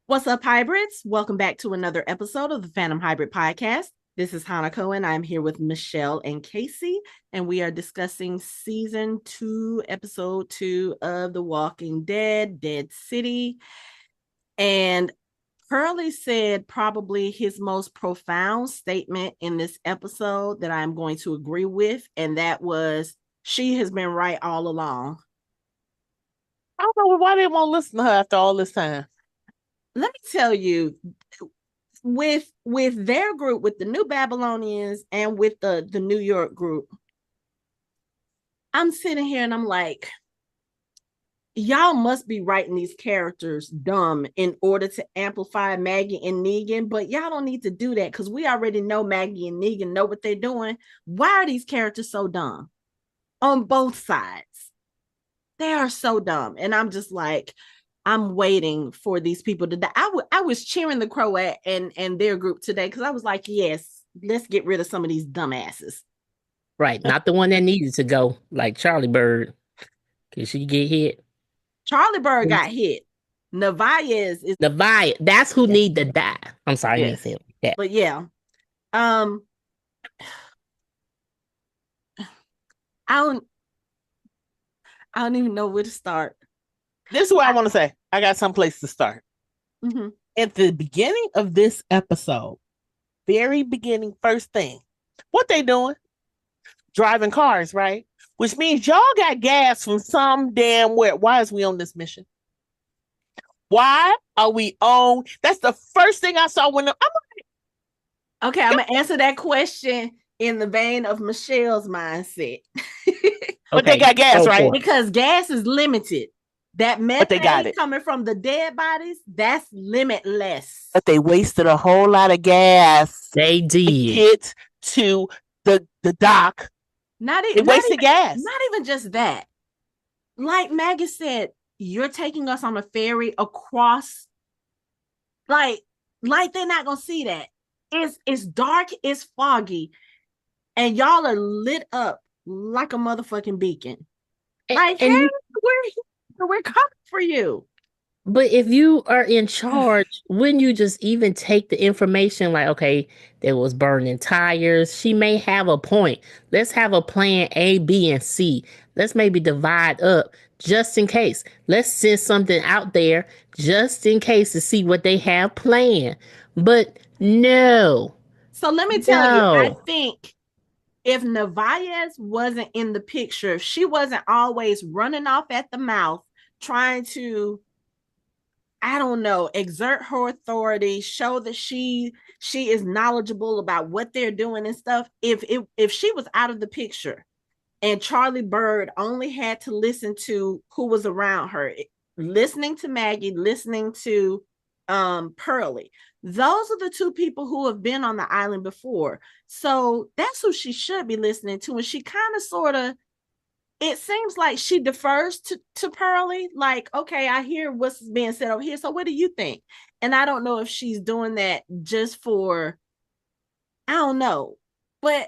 What's up, hybrids? Welcome back to another episode of the Phantom Hybrid Podcast. This is Hannah Cohen. I'm here with Michelle and Casey, and we are discussing season 2, episode 2 of The Walking Dead, Dead City. And Curly said probably his most profound statement in this episode that I'm going to agree with, and that was, she has been right all along. I don't know why they won't listen to her after all this time. Let me tell you, with their group, with the New Babylonians and with the New York group, I'm sitting here and I'm like, y'all must be writing these characters dumb in order to amplify Maggie and Negan, but y'all don't need to do that because we already know Maggie and Negan know what they're doing. Why are these characters so dumb on both sides? They are so dumb. And I'm just like, I'm waiting for these people to die. I was cheering the Croat and their group today because I was like, yes, let's get rid of some of these dumbasses. Right, not the one that needed to go, like Charlie Bird. Cause she get hit. Charlie Bird got hit. Nevaez is The Vi, that's who yes, need to die. I'm sorry, I didn't yes. say it like that. But yeah, um, I don't I don't even know where to start. This is what I want to say. I got some place to start. Mm-hmm. At the beginning of this episode, very beginning, first thing, what they doing? Driving cars, right? Which means y'all got gas from some damn where. Why is we on this mission? Why are we on? That's the first thing I saw when Okay, I'm gonna answer that question in the vein of Michelle's mindset. But they got gas, right? Because gas is limited. That But they got methane it. coming from the dead bodies, that's limitless. But they wasted a whole lot of gas They to did. get to the dock. They wasted gas. Not even just that. Like Maggie said, you're taking us on a ferry across. Like they're not gonna see that. It's dark, it's foggy, and y'all are lit up like a motherfucking beacon. Like, And hey, we're coming for you. but if you are in charge, wouldn't you just even take the information like, okay, there was burning tires. She may have a point. Let's have a plan A, B, and C. Let's maybe divide up just in case. Let's send something out there just in case to see what they have planned. But no, So let me tell you, I no. think if Nevaez wasn't in the picture, if she wasn't always running off at the mouth, trying to, I don't know, exert her authority, show that she is knowledgeable about what they're doing and stuff. If she was out of the picture and Charlie Bird only had to listen to who was around her, listening to Maggie, listening to Pearlie. Those are the two people who have been on the island before. So that's who she should be listening to. And she kind of sort of, it seems like she defers to Pearlie. Like, okay, I hear what's being said over here. So what do you think? And I don't know if she's doing that just for, I don't know. But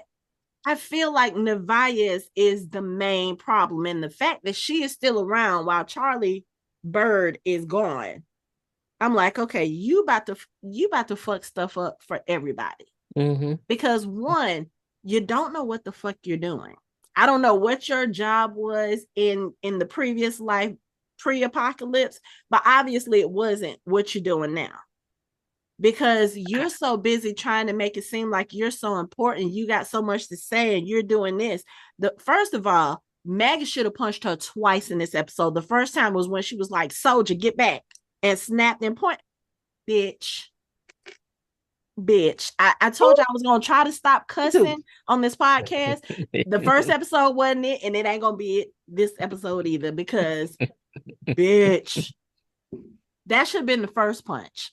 I feel like Nevaez is the main problem. And the fact that she is still around while Charlie Bird is gone. I'm like, okay, you about to fuck stuff up for everybody. Mm-hmm. Because one, you don't know what the fuck you're doing. I don't know what your job was in the previous life, pre-apocalypse, but obviously it wasn't what you're doing now. Because you're so busy trying to make it seem like you're so important, you got so much to say, and you're doing this. First of all, Maggie should have punched her twice in this episode. The first time was when she was like, "Soldier, get back," and snapped and point. Bitch. I told you I was gonna try to stop cussing on this podcast. The first episode wasn't it, and it ain't gonna be it this episode either, because bitch, that should have been the first punch.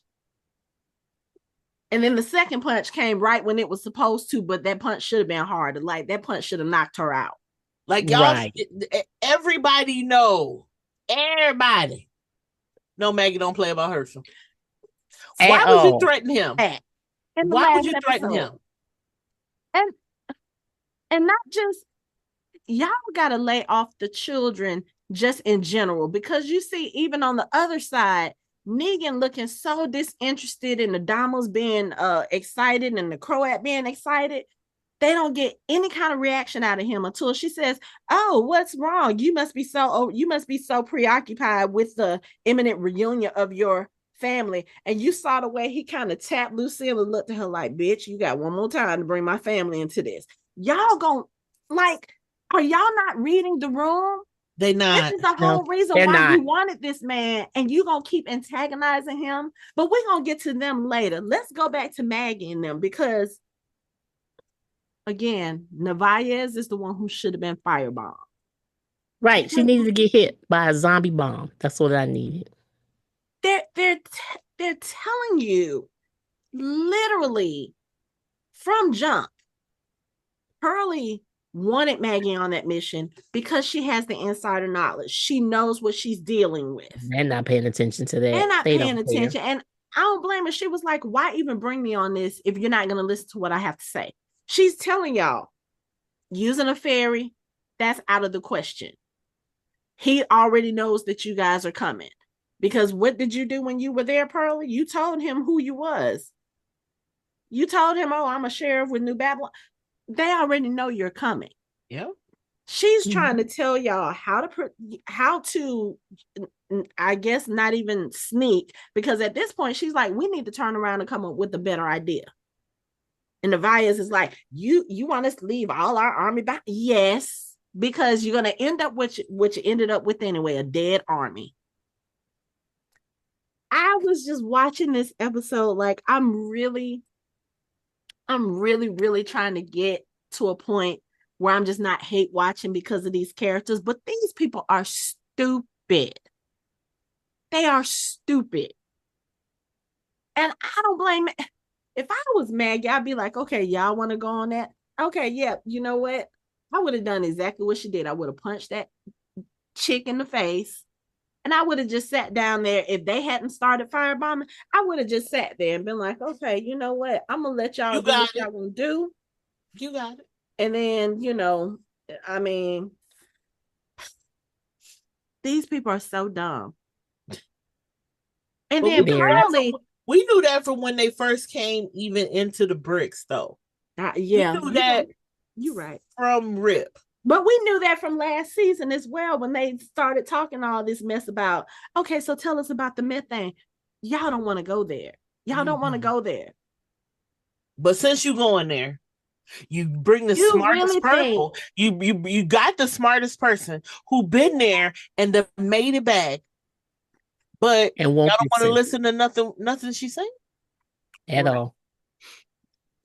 And then the second punch came right when it was supposed to, but that punch should have been harder. Like, that punch should have knocked her out. Like, y'all, right. Everybody know. Everybody know Maggie don't play about Herschel. Why would you threaten him? Why would you threaten him? And not just, y'all gotta lay off the children just in general, because you see, even on the other side, Negan looking so disinterested and the Damos being excited and the Croat being excited. They don't get any kind of reaction out of him until she says, "Oh, what's wrong? You must be so preoccupied with the imminent reunion of your family." And you saw the way he kind of tapped Lucille and looked at her like, "Bitch, you got one more time to bring my family into this. Y'all gon' like, are y'all not reading the room? They This not. is the No, whole reason they're why not. you wanted this man, and you gonna keep antagonizing him." But we're gonna get to them later. Let's go back to Maggie and them, because again, Nevaez is the one who should have been firebombed. Right. She needed to get hit by a zombie bomb. That's what I needed. They're telling you literally from jump, Hurley wanted Maggie on that mission because she has the insider knowledge. She knows what she's dealing with. They're not paying attention to They're that. not They paying don't care. attention. And I don't blame her. She was like, why even bring me on this if you're not going to listen to what I have to say? She's telling y'all, using a fairy, that's out of the question. He already knows that you guys are coming. Because what did you do when you were there, Pearlie? You told him who you was. You told him, oh, I'm a sheriff with New Babylon. They already know you're coming. Yep. She's trying to tell y'all how to, I guess, not even sneak, because at this point she's like, we need to turn around and come up with a better idea. And the Vias is like, you want us to leave all our army back? Yes, because you're gonna end up with what you ended up with anyway, a dead army. I was just watching this episode like I'm really trying to get to a point where I'm just not hate watching because of these characters, but these people are stupid. They are stupid. And I don't blame it. If I was Maggie, I'd be like, okay, y'all want to go on that? Okay, yeah, you know what? I would have done exactly what she did. I would have punched that chick in the face. And I would have just sat down there. If they hadn't started firebombing, I would have just sat there and been like, okay, you know what? I'm going to let y'all do what y'all want to do. You got it. And then, I mean, these people are so dumb. And But then Pearlie, we knew that from when they first came even into the bricks, though. Yeah, we knew that. You're right. From Rip. But we knew that from last season as well, when they started talking all this mess about, okay, so tell us about the methane. Y'all don't want to go there. Y'all don't want to go there. But since you going there, you bring the smartest purple. You got the smartest person who been there and made it back. But y'all don't want to listen to nothing she's saying at all.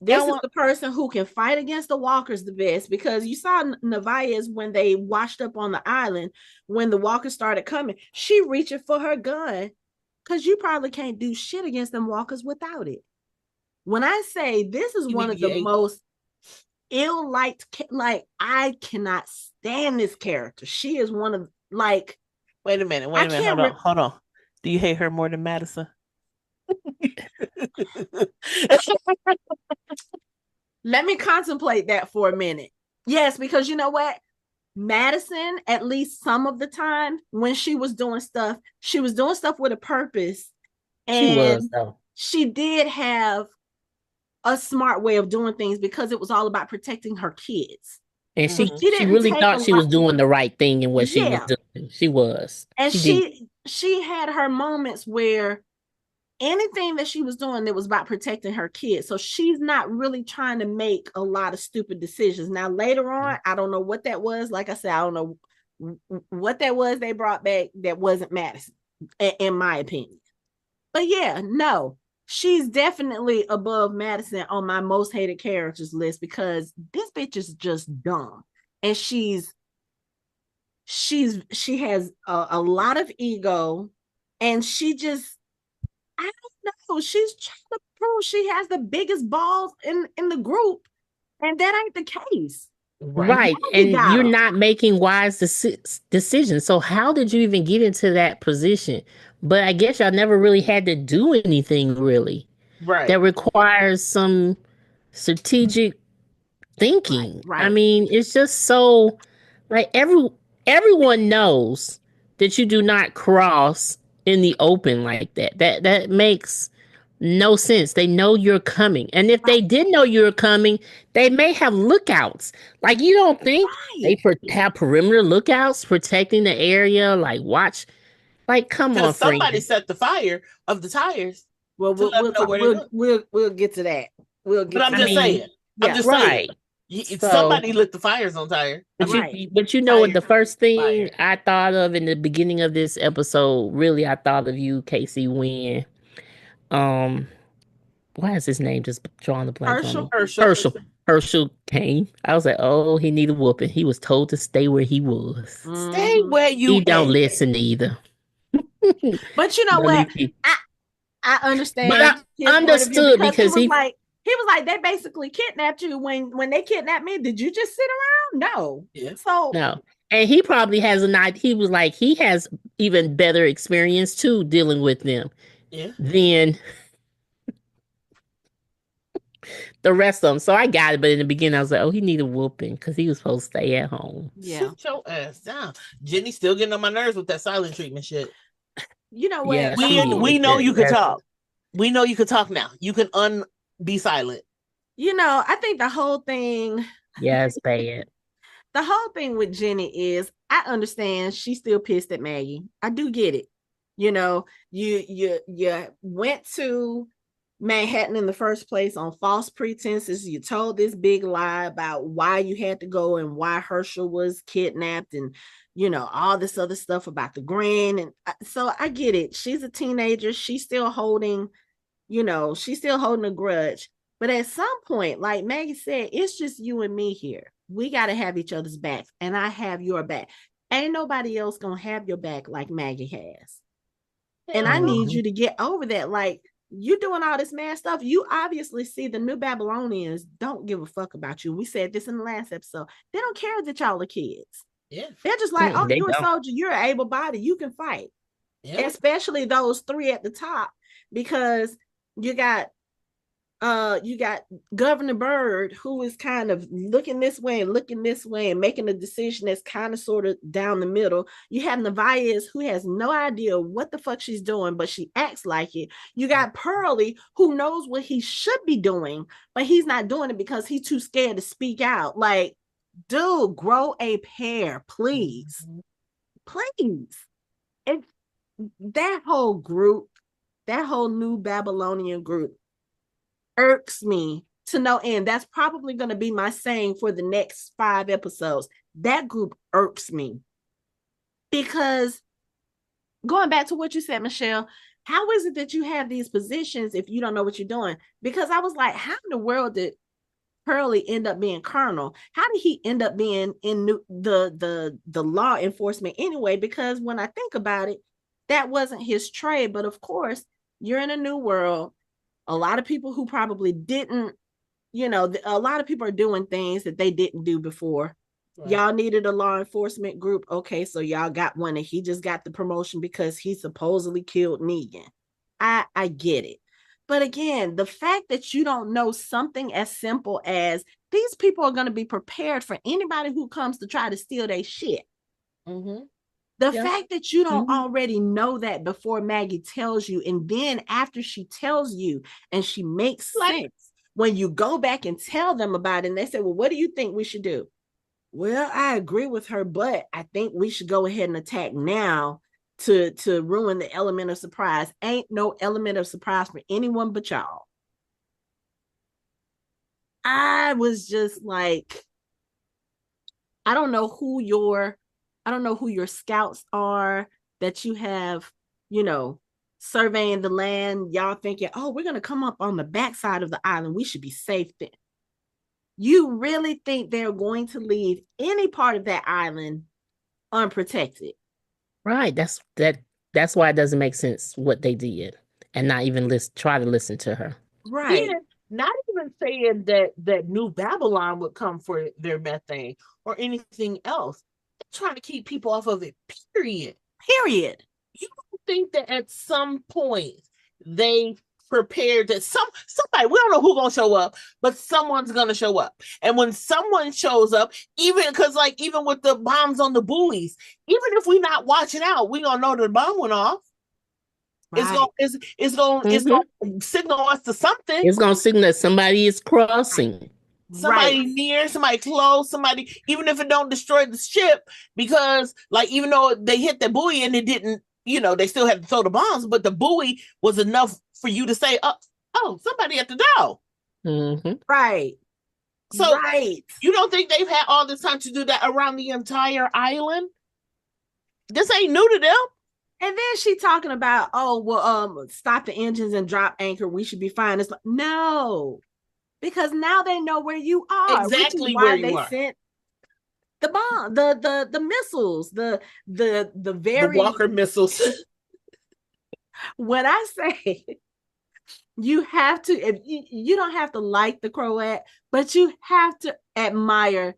This is the person who can fight against the walkers the best, because you saw Nevaez when they washed up on the island, when the walkers started coming, she reaching for her gun, because you probably can't do shit against them walkers without it. When I say this is one of the most ill-liked, like, I cannot stand this character. She is one of, like, wait a minute, hold on. Do you hate her more than Madison? Let me contemplate that for a minute. Yes, because you know what? Madison, at least some of the time when she was doing stuff with a purpose. And she did have a smart way of doing things, because it was all about protecting her kids. And she really thought she was doing the right thing in what she was doing. She was. And she had her moments where anything that she was doing, it was about protecting her kids. So she's not really trying to make a lot of stupid decisions. Now, later on, I don't know what that was. Like I said, I don't know what that was they brought back that wasn't Madison, in my opinion. But yeah, no, she's definitely above Madison on my most hated characters list, because this bitch is just dumb. And she has a lot of ego, and she just, I don't know. She's trying to prove she has the biggest balls in the group, and that ain't the case. Right. And you're not making wise decisions. So how did you even get into that position? But I guess y'all never really had to do anything really. Right. That requires some strategic thinking. Right. I mean, it's just so, like, everyone knows that you do not cross in the open like that. That makes no sense. They know you're coming. And if they did know you're coming, they may have lookouts. Like, you don't think they Right. have perimeter lookouts protecting the area, like watch. Like, come on, Because friend. somebody set the fire of the tires Well, to let them know where they look. we'll get to that. We'll get But I'm to just that. saying. I'm Yeah. just saying. Right. So, Somebody lit the fires on tire. but Right. you know what, the first thing Fire. I thought of in the beginning of this episode, really I thought of you, Casey, when why is his name just drawing the blank on me? Herschel. Herschel came. I was like, oh, he needed whooping. He was told to stay where he was. Stay where you He don't at. listen either. But you know what? I understand. But I understood because he was like, they basically kidnapped you when they kidnapped me. Did you just sit around? No. Yeah. So no. And he probably has an idea. He was like, he has even better experience too dealing with them than the rest of them. So I got it. But in the beginning, I was like, oh, he needed whooping because he was supposed to stay at home. Yeah. Sit your ass down. Jenny's still getting on my nerves with that silent treatment shit. You know what? Yeah, we know you can talk. We know you can talk now. You can be silent. You know, I think the whole thing. Yeah, it's bad. The whole thing with Jenny is, I understand she's still pissed at Maggie. I do get it. You know, you went to Manhattan in the first place on false pretenses. You told this big lie about why you had to go and why Herschel was kidnapped and, you know, all this other stuff about the grand. And so I get it. She's a teenager. She's still holding a grudge. But at some point, like Maggie said, it's just you and me here. We got to have each other's backs, and I have your back. Ain't nobody else going to have your back like Maggie has. And I need you to get over that. Like, you're doing all this mad stuff. You obviously see the new Babylonians don't give a fuck about you. We said this in the last episode. They don't care that y'all are kids. Yeah. They're just like, oh, you're a soldier. You're an able body. You can fight. Yeah. Especially those three at the top, because you got Governor Byrd, who is kind of looking this way and making a decision that's kind of sort of down the middle. You have Nevaeh, who has no idea what the fuck she's doing, but she acts like it. You got Pearlie, who knows what he should be doing, but he's not doing it because he's too scared to speak out. Like, dude, grow a pair, please. Please. And that whole group, that whole new Babylonian group, irks me to no end. That's probably going to be my saying for the next 5 episodes. That group irks me. Because going back to what you said, Michelle, how is it that you have these positions if you don't know what you're doing? Because I was like, how in the world did Pearlie end up being colonel? How did he end up being in the law enforcement anyway? Because when I think about it, that wasn't his trade. But of course, you're in a new world. A lot of people who probably didn't, a lot of people are doing things that they didn't do before. Right. Y'all needed a law enforcement group. Okay, so y'all got one, and he just got the promotion because he supposedly killed Negan. I get it. But again, the fact that you don't know something as simple as these people are going to be prepared for anybody who comes to try to steal their shit. Mm-hmm. The fact that you don't already know that before Maggie tells you, and then after she tells you and she makes sense, when you go back and tell them about it and they say, well, what do you think we should do? Well, I agree with her, but I think we should go ahead and attack now to ruin the element of surprise. Ain't no element of surprise for anyone but y'all. I was just like, I don't know who your scouts are that you have, surveying the land. Y'all thinking, oh, we're going to come up on the backside of the island. We should be safe then. You really think they're going to leave any part of that island unprotected? Right. That's why it doesn't make sense what they did and not even try to listen to her. Right. Yeah, not even saying that New Babylon would come for their methane or anything else. Trying to keep people off of it, period. You don't think that at some point they prepared that somebody, we don't know who's gonna show up, but someone's gonna show up. And when someone shows up, even with the bombs on the buoys, even if we're not watching out, we gonna know the bomb went off. Right. It's Mm-hmm. gonna signal us to something. It's gonna signal that somebody is crossing. Right. Somebody near, somebody close, somebody, even if it don't destroy the ship, because like even though they hit the buoy and it didn't, they still had to throw the bombs, but the buoy was enough for you to say, oh, somebody at the door. Mm-hmm. Right. So Right. you don't think they've had all this time to do that around the entire island? This ain't new to them. And then she talking about, oh, well, stop the engines and drop anchor. We should be fine. It's like, no, because now they know where you are, which is Exactly where why you they are. sent the bomb, the missiles, the The very Walker missiles. when I say you have to, if you don't have to like the Croat, but you have to admire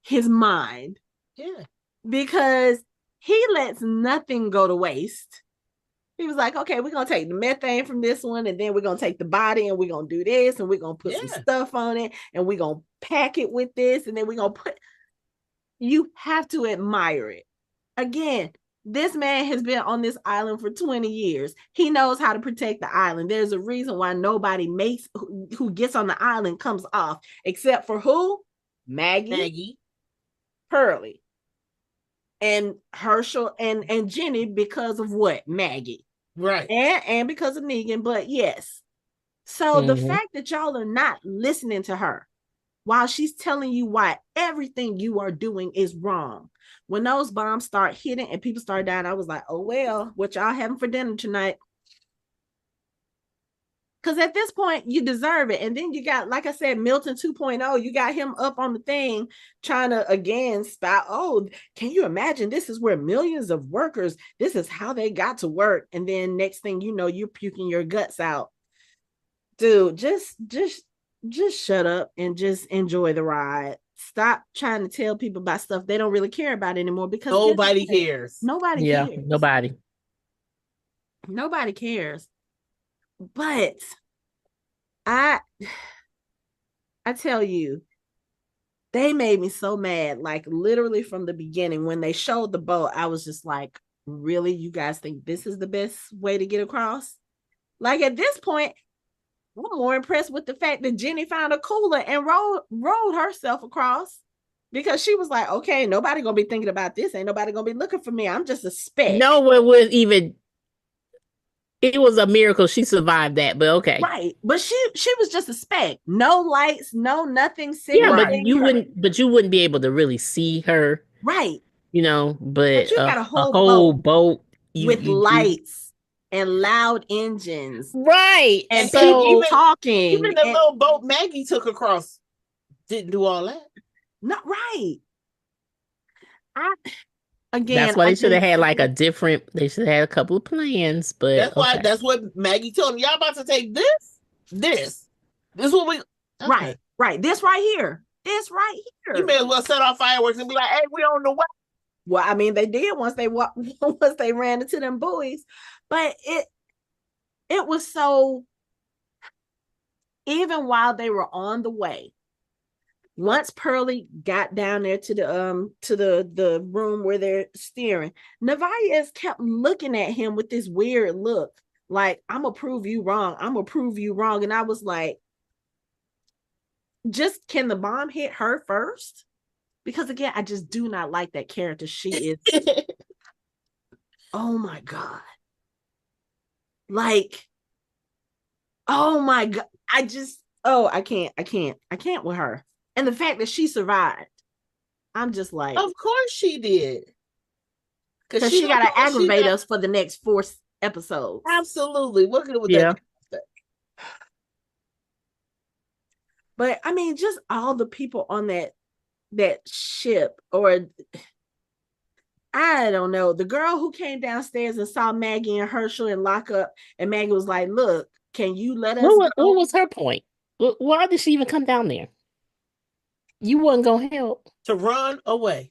his mind. Yeah. Because he lets nothing go to waste. He was like, okay, we're going to take the methane from this one, and then we're going to take the body and we're going to do this, and we're going to put some stuff on it, and we're going to pack it with this, and then we're going to put. You have to admire it. Again, this man has been on this island for 20 years. He knows how to protect the island. There's a reason why nobody who gets on the island comes off, except for who? Maggie. Pearlie. And Herschel and Jenny, because of what? Maggie. Right. And because of Negan, but yes. So the fact that y'all are not listening to her while she's telling you why everything you are doing is wrong. When those bombs start hitting and people start dying, I was like, oh, well, what y'all having for dinner tonight? Because at this point, you deserve it. And then you got, like I said, Milton 2.0, you got him up on the thing trying to, again, spout, oh, can you imagine? This is where millions of workers, this is how they got to work. And then next thing you know, you're puking your guts out. Dude, just shut up and just enjoy the ride. Stop trying to tell people about stuff they don't really care about anymore, because nobody cares. Nobody cares. Nobody cares. But I tell you, they made me so mad. Like literally from the beginning, when they showed the boat, I was just like, really? You guys think this is the best way to get across? Like at this point, I'm more impressed with the fact that Jenny found a cooler and rode herself across, because she was like, okay, nobody gonna be thinking about this. Ain't nobody gonna be looking for me. I'm just a speck. No one would even. It was a miracle she survived that, but okay. Right. But she was just a speck. No lights, no nothing. Yeah, but you wouldn't be able to really see her. Right. But you got a whole boat with lights and loud engines. Right. And so people talking. Even the little boat Maggie took across didn't do all that. Not right. That's why they should have had like they should have had a couple of plans, but that's what Maggie told them. Y'all about to take this is what we right. This right here. You may as well set off fireworks and be like, hey, we on the way. Well, I mean, they did once they ran into them buoys, but it was so, even while they were on the way, once Pearlie got down there to the room where they're steering, Nevaeh kept looking at him with this weird look, like, I'm gonna prove you wrong. And I was like, just, can the bomb hit her first? Because again, I just do not like that character. She is oh my God. Like, oh my God. I can't with her. And the fact that she survived, I'm just like, of course she did. Because she got to aggravate us for the next 4 episodes. Absolutely. Look at it with that. But I mean, just all the people on that ship, or I don't know, the girl who came downstairs and saw Maggie and Herschel and lock up, and Maggie was like, look, can you let us What was her point? Why did she even come down there? You wasn't gonna help. To run away.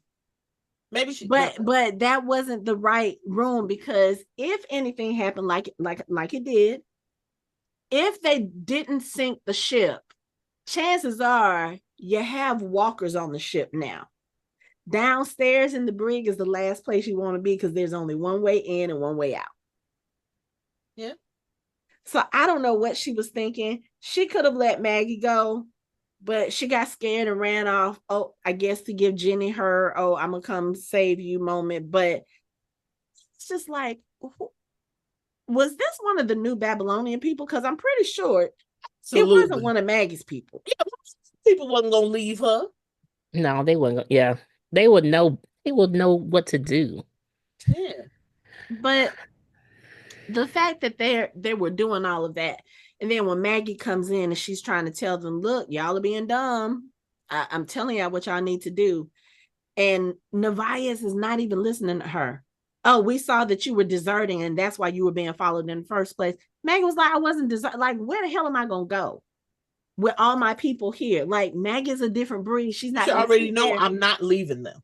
Maybe she but that wasn't the right room, because if anything happened like it did, if they didn't sink the ship, chances are you have walkers on the ship now. Downstairs in the brig is the last place you want to be, because there's only one way in and one way out. Yeah. So I don't know what she was thinking. She could have let Maggie go, but she got scared and ran off. Oh, I guess to give Jenny her, oh, I'm gonna come save you moment. But it's just like, was this one of the new Babylonian people? Because I'm pretty sure it wasn't one of Maggie's people. Yeah, people wasn't gonna leave her. No, they wouldn't. Yeah, they would know. They would know what to do. Yeah. But the fact that they were doing all of that, and then when Maggie comes in and she's trying to tell them, look, y'all are being dumb. I'm telling y'all what y'all need to do. And Nevias is not even listening to her. Oh, we saw that you were deserting, and that's why you were being followed in the first place. Maggie was like, I wasn't deserting. Like, where the hell am I gonna go with all my people here? Like, Maggie's a different breed. She's not. You already know I'm not leaving them.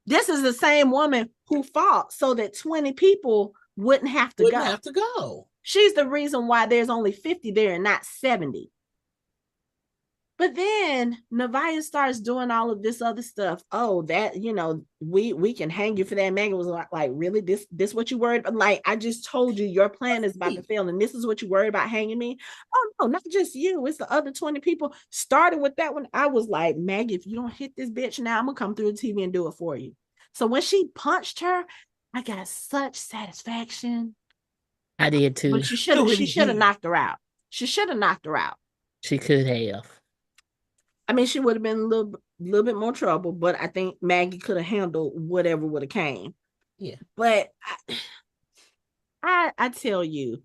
This is the same woman who fought so that 20 people wouldn't have to go. She's the reason why there's only 50 there and not 70. But then Nevias starts doing all of this other stuff. Oh, that, we can hang you for that. Maggie was like, really? This what you worried about? Like, I just told you your plan is about to fail, and this is what you worried about hanging me? Oh, no, not just you. It's the other 20 people. Starting with that one, I was like, Maggie, if you don't hit this bitch now, I'm going to come through the TV and do it for you. So when she punched her, I got such satisfaction. I did too. But she should have knocked her out. She should have knocked her out. She could have. I mean, she would have been a little bit more trouble, but I think Maggie could have handled whatever would have came. Yeah. But I tell you,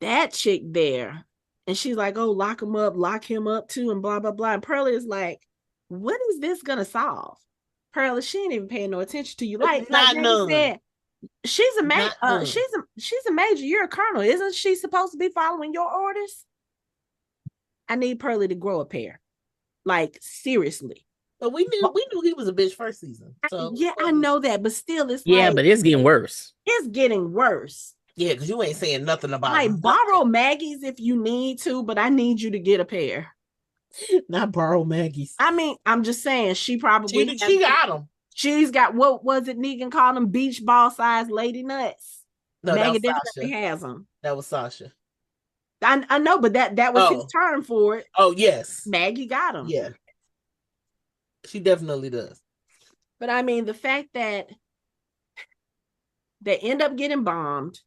that chick there, and she's like, oh, lock him up too, and blah, blah, blah. And Pearlie is like, what is this gonna solve? Pearlie, she ain't even paying no attention to you. Like Maggie said, she's a major. She's a major. You're a colonel. Isn't she supposed to be following your orders? I need Pearlie to grow a pair. Like, seriously. But we knew he was a bitch first season. So yeah, I know that, but still, it's but it's getting worse. It's getting worse. Yeah, because you ain't saying nothing about like borrow Maggie's if you need to, but I need you to get a pair. Not borrow Maggie's. I mean, I'm just saying she probably she got them. She's got, what was it Negan called them? Beach ball size lady nuts. No, Maggie definitely has them. That was Sasha. I know, but that was his term for it. Oh, yes. Maggie got them. Yeah. She definitely does. But I mean, the fact that they end up getting bombed,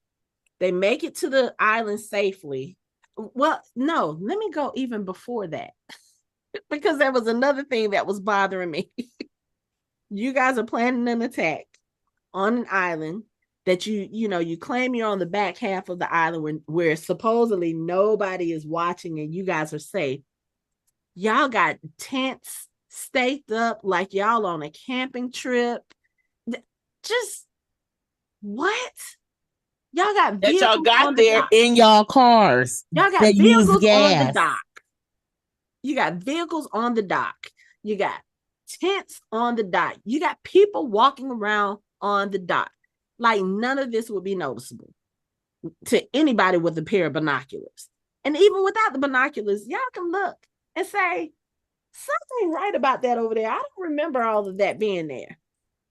they make it to the island safely. Well, no, let me go even before that. Because there was another thing that was bothering me. You guys are planning an attack on an island that you claim you're on the back half of the island where supposedly nobody is watching and you guys are safe. Y'all got tents staked up like y'all on a camping trip. Just what? Y'all got vehicles that y'all got on there in y'all cars. Y'all got vehicles on the dock. You got vehicles on the dock. You got tents on the dock. You got people walking around on the dock. Like, none of this would be noticeable to anybody with a pair of binoculars. And even without the binoculars, y'all can look and say, something right about that over there. I don't remember all of that being there.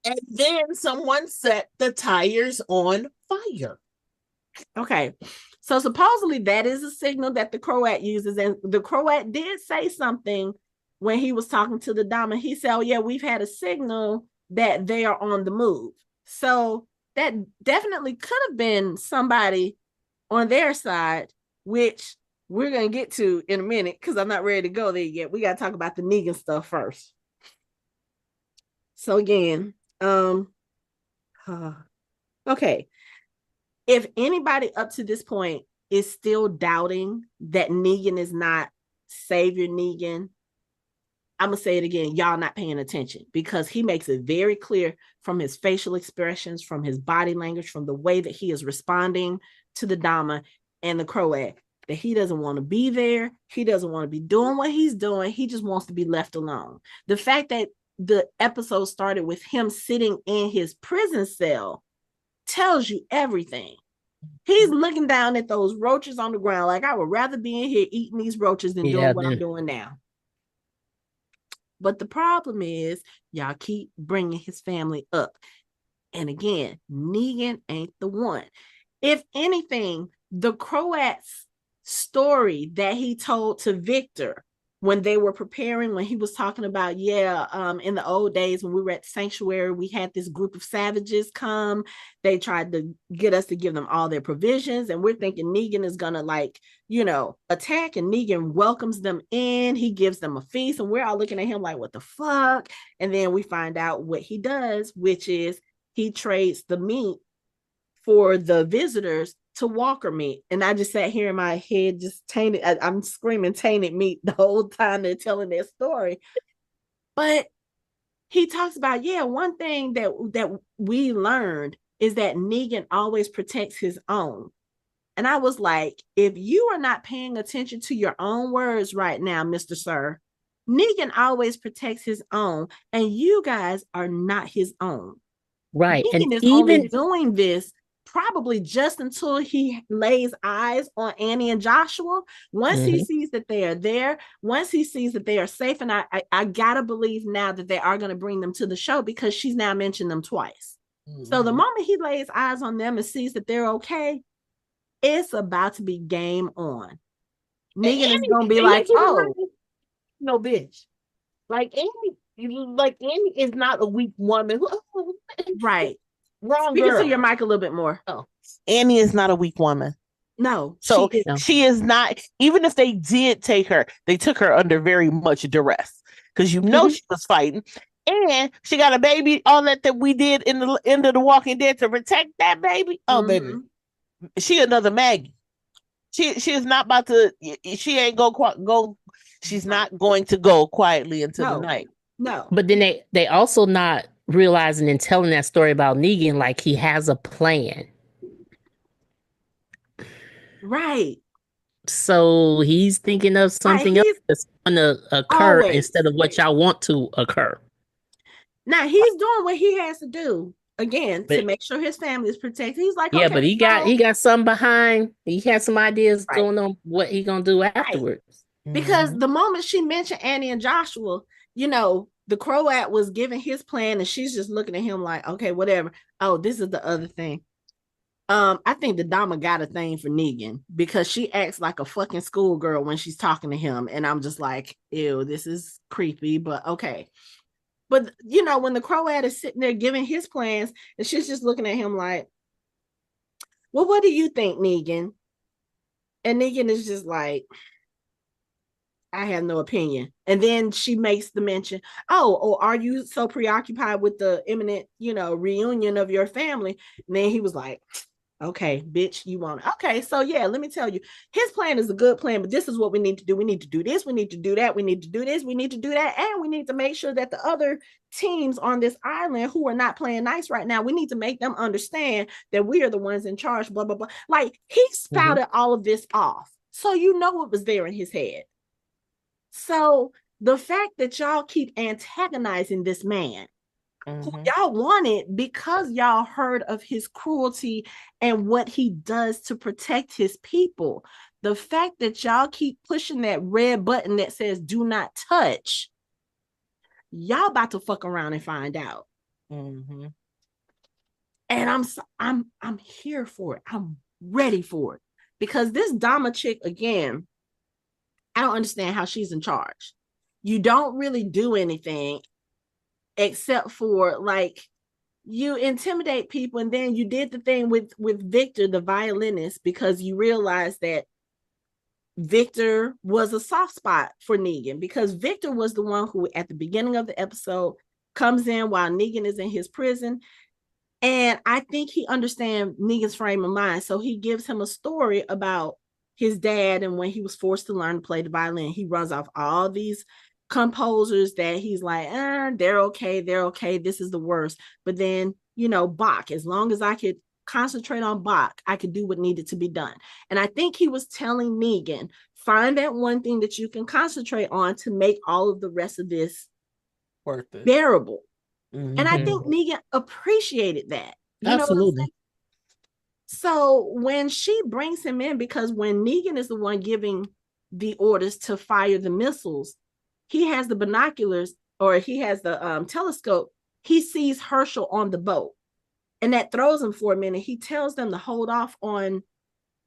And then someone set the tires on fire. Okay. So supposedly that is a signal that the Croat uses. And the Croat did say something when he was talking to the Dama. He said, oh, yeah, we've had a signal that they are on the move. So that definitely could have been somebody on their side, which we're going to get to in a minute because I'm not ready to go there yet. We got to talk about the Negan stuff first. So again, okay. If anybody up to this point is still doubting that Negan is not Savior Negan, I'm going to say it again. Y'all not paying attention because he makes it very clear from his facial expressions, from his body language, from the way that he is responding to the Dama and the Croat, that he doesn't want to be there. He doesn't want to be doing what he's doing. He just wants to be left alone. The fact that the episode started with him sitting in his prison cell tells you everything. He's looking down at those roaches on the ground like, I would rather be in here eating these roaches than doing what I'm doing now. But the problem is, y'all keep bringing his family up. And again, Negan ain't the one. if anything, the Croat's story that he told to Victor when they were preparing, when he was talking about, in the old days when we were at the sanctuary, we had this group of savages come. They tried to get us to give them all their provisions, and we're thinking Negan is gonna attack, and Negan welcomes them in. He gives them a feast, and we're all looking at him like, what the fuck? And then we find out what he does, which is he trades the meat for the visitors to Walker meat. And I just sat here in my head, just tainted. I'm screaming tainted meat the whole time they're telling their story. But he talks about, one thing that we learned is that Negan always protects his own. And I was like, if you are not paying attention to your own words right now, Mr. Sir, Negan always protects his own, and you guys are not his own. Right. And Negan is even only doing this probably just until he lays eyes on Annie and Joshua. Once he sees that they are there, once he sees that they are safe, and I gotta believe now that they are going to bring them to the show, because she's now mentioned them twice. So the moment he lays eyes on them and sees that they're okay, it's about to be game on. Negan is going to be like, oh, no, bitch. Like Annie is not a weak woman. Right. Wrong Speak girl. to your mic a little bit more. Oh. Annie is not a weak woman. No. So she is not, even if they did take her, they took her under very much duress, because she was fighting. And she got a baby, all that we did in the end of The Walking Dead to protect that baby. Oh, baby. She another Maggie. She is not about to, she ain't go, she's not going to go quietly into the night. No. But then they also not realizing and telling that story about Negan like he has a plan. Right. So he's thinking of something else that's going to occur instead of what y'all want to occur. Now he's doing what he has to do again to make sure his family is protected. He's like, but he got some behind. He has some ideas going on what he gonna do afterwards. Right. Because the moment she mentioned Annie and Joshua, the Croat was giving his plan, and she's just looking at him like, okay, whatever. Oh, this is the other thing. I think the Dama got a thing for Negan, because she acts like a fucking schoolgirl when she's talking to him, and I'm just like, ew, this is creepy, but okay. But when the Croat is sitting there giving his plans, and she's just looking at him like, well, what do you think, Negan? And Negan is just like, I have no opinion. And then she makes the mention, or are you so preoccupied with the imminent, reunion of your family? And then he was like, okay, bitch, you want it. Okay, so let me tell you, his plan is a good plan, but this is what we need to do. We need to do this, we need to do that, we need to do this, we need to do that, and we need to make sure that the other teams on this island who are not playing nice right now, we need to make them understand that we are the ones in charge, blah, blah, blah. Like, he spouted all of this off. So what was there in his head. So the fact that y'all keep antagonizing this man, who y'all wanted because y'all heard of his cruelty and what he does to protect his people. The fact that y'all keep pushing that red button that says do not touch, y'all about to fuck around and find out. And I'm here for it. I'm ready for it, because this Dama chick, again, I don't understand how she's in charge. You don't really do anything except for, like, you intimidate people, and then you did the thing with Victor, the violinist, because you realized that Victor was a soft spot for Negan, because Victor was the one who, at the beginning of the episode, comes in while Negan is in his prison. And I think he understands Negan's frame of mind. So he gives him a story about his dad, and when he was forced to learn to play the violin, he runs off all these composers that he's like, they're okay, this is the worst. But then, Bach, as long as I could concentrate on Bach, I could do what needed to be done. And I think he was telling Negan, find that one thing that you can concentrate on to make all of the rest of this worth it, bearable. And I think Negan appreciated that. Absolutely. So when she brings him in, because when Negan is the one giving the orders to fire the missiles, he has the binoculars, or he has the telescope. He sees Herschel on the boat. And that throws him for a minute. He tells them to hold off on,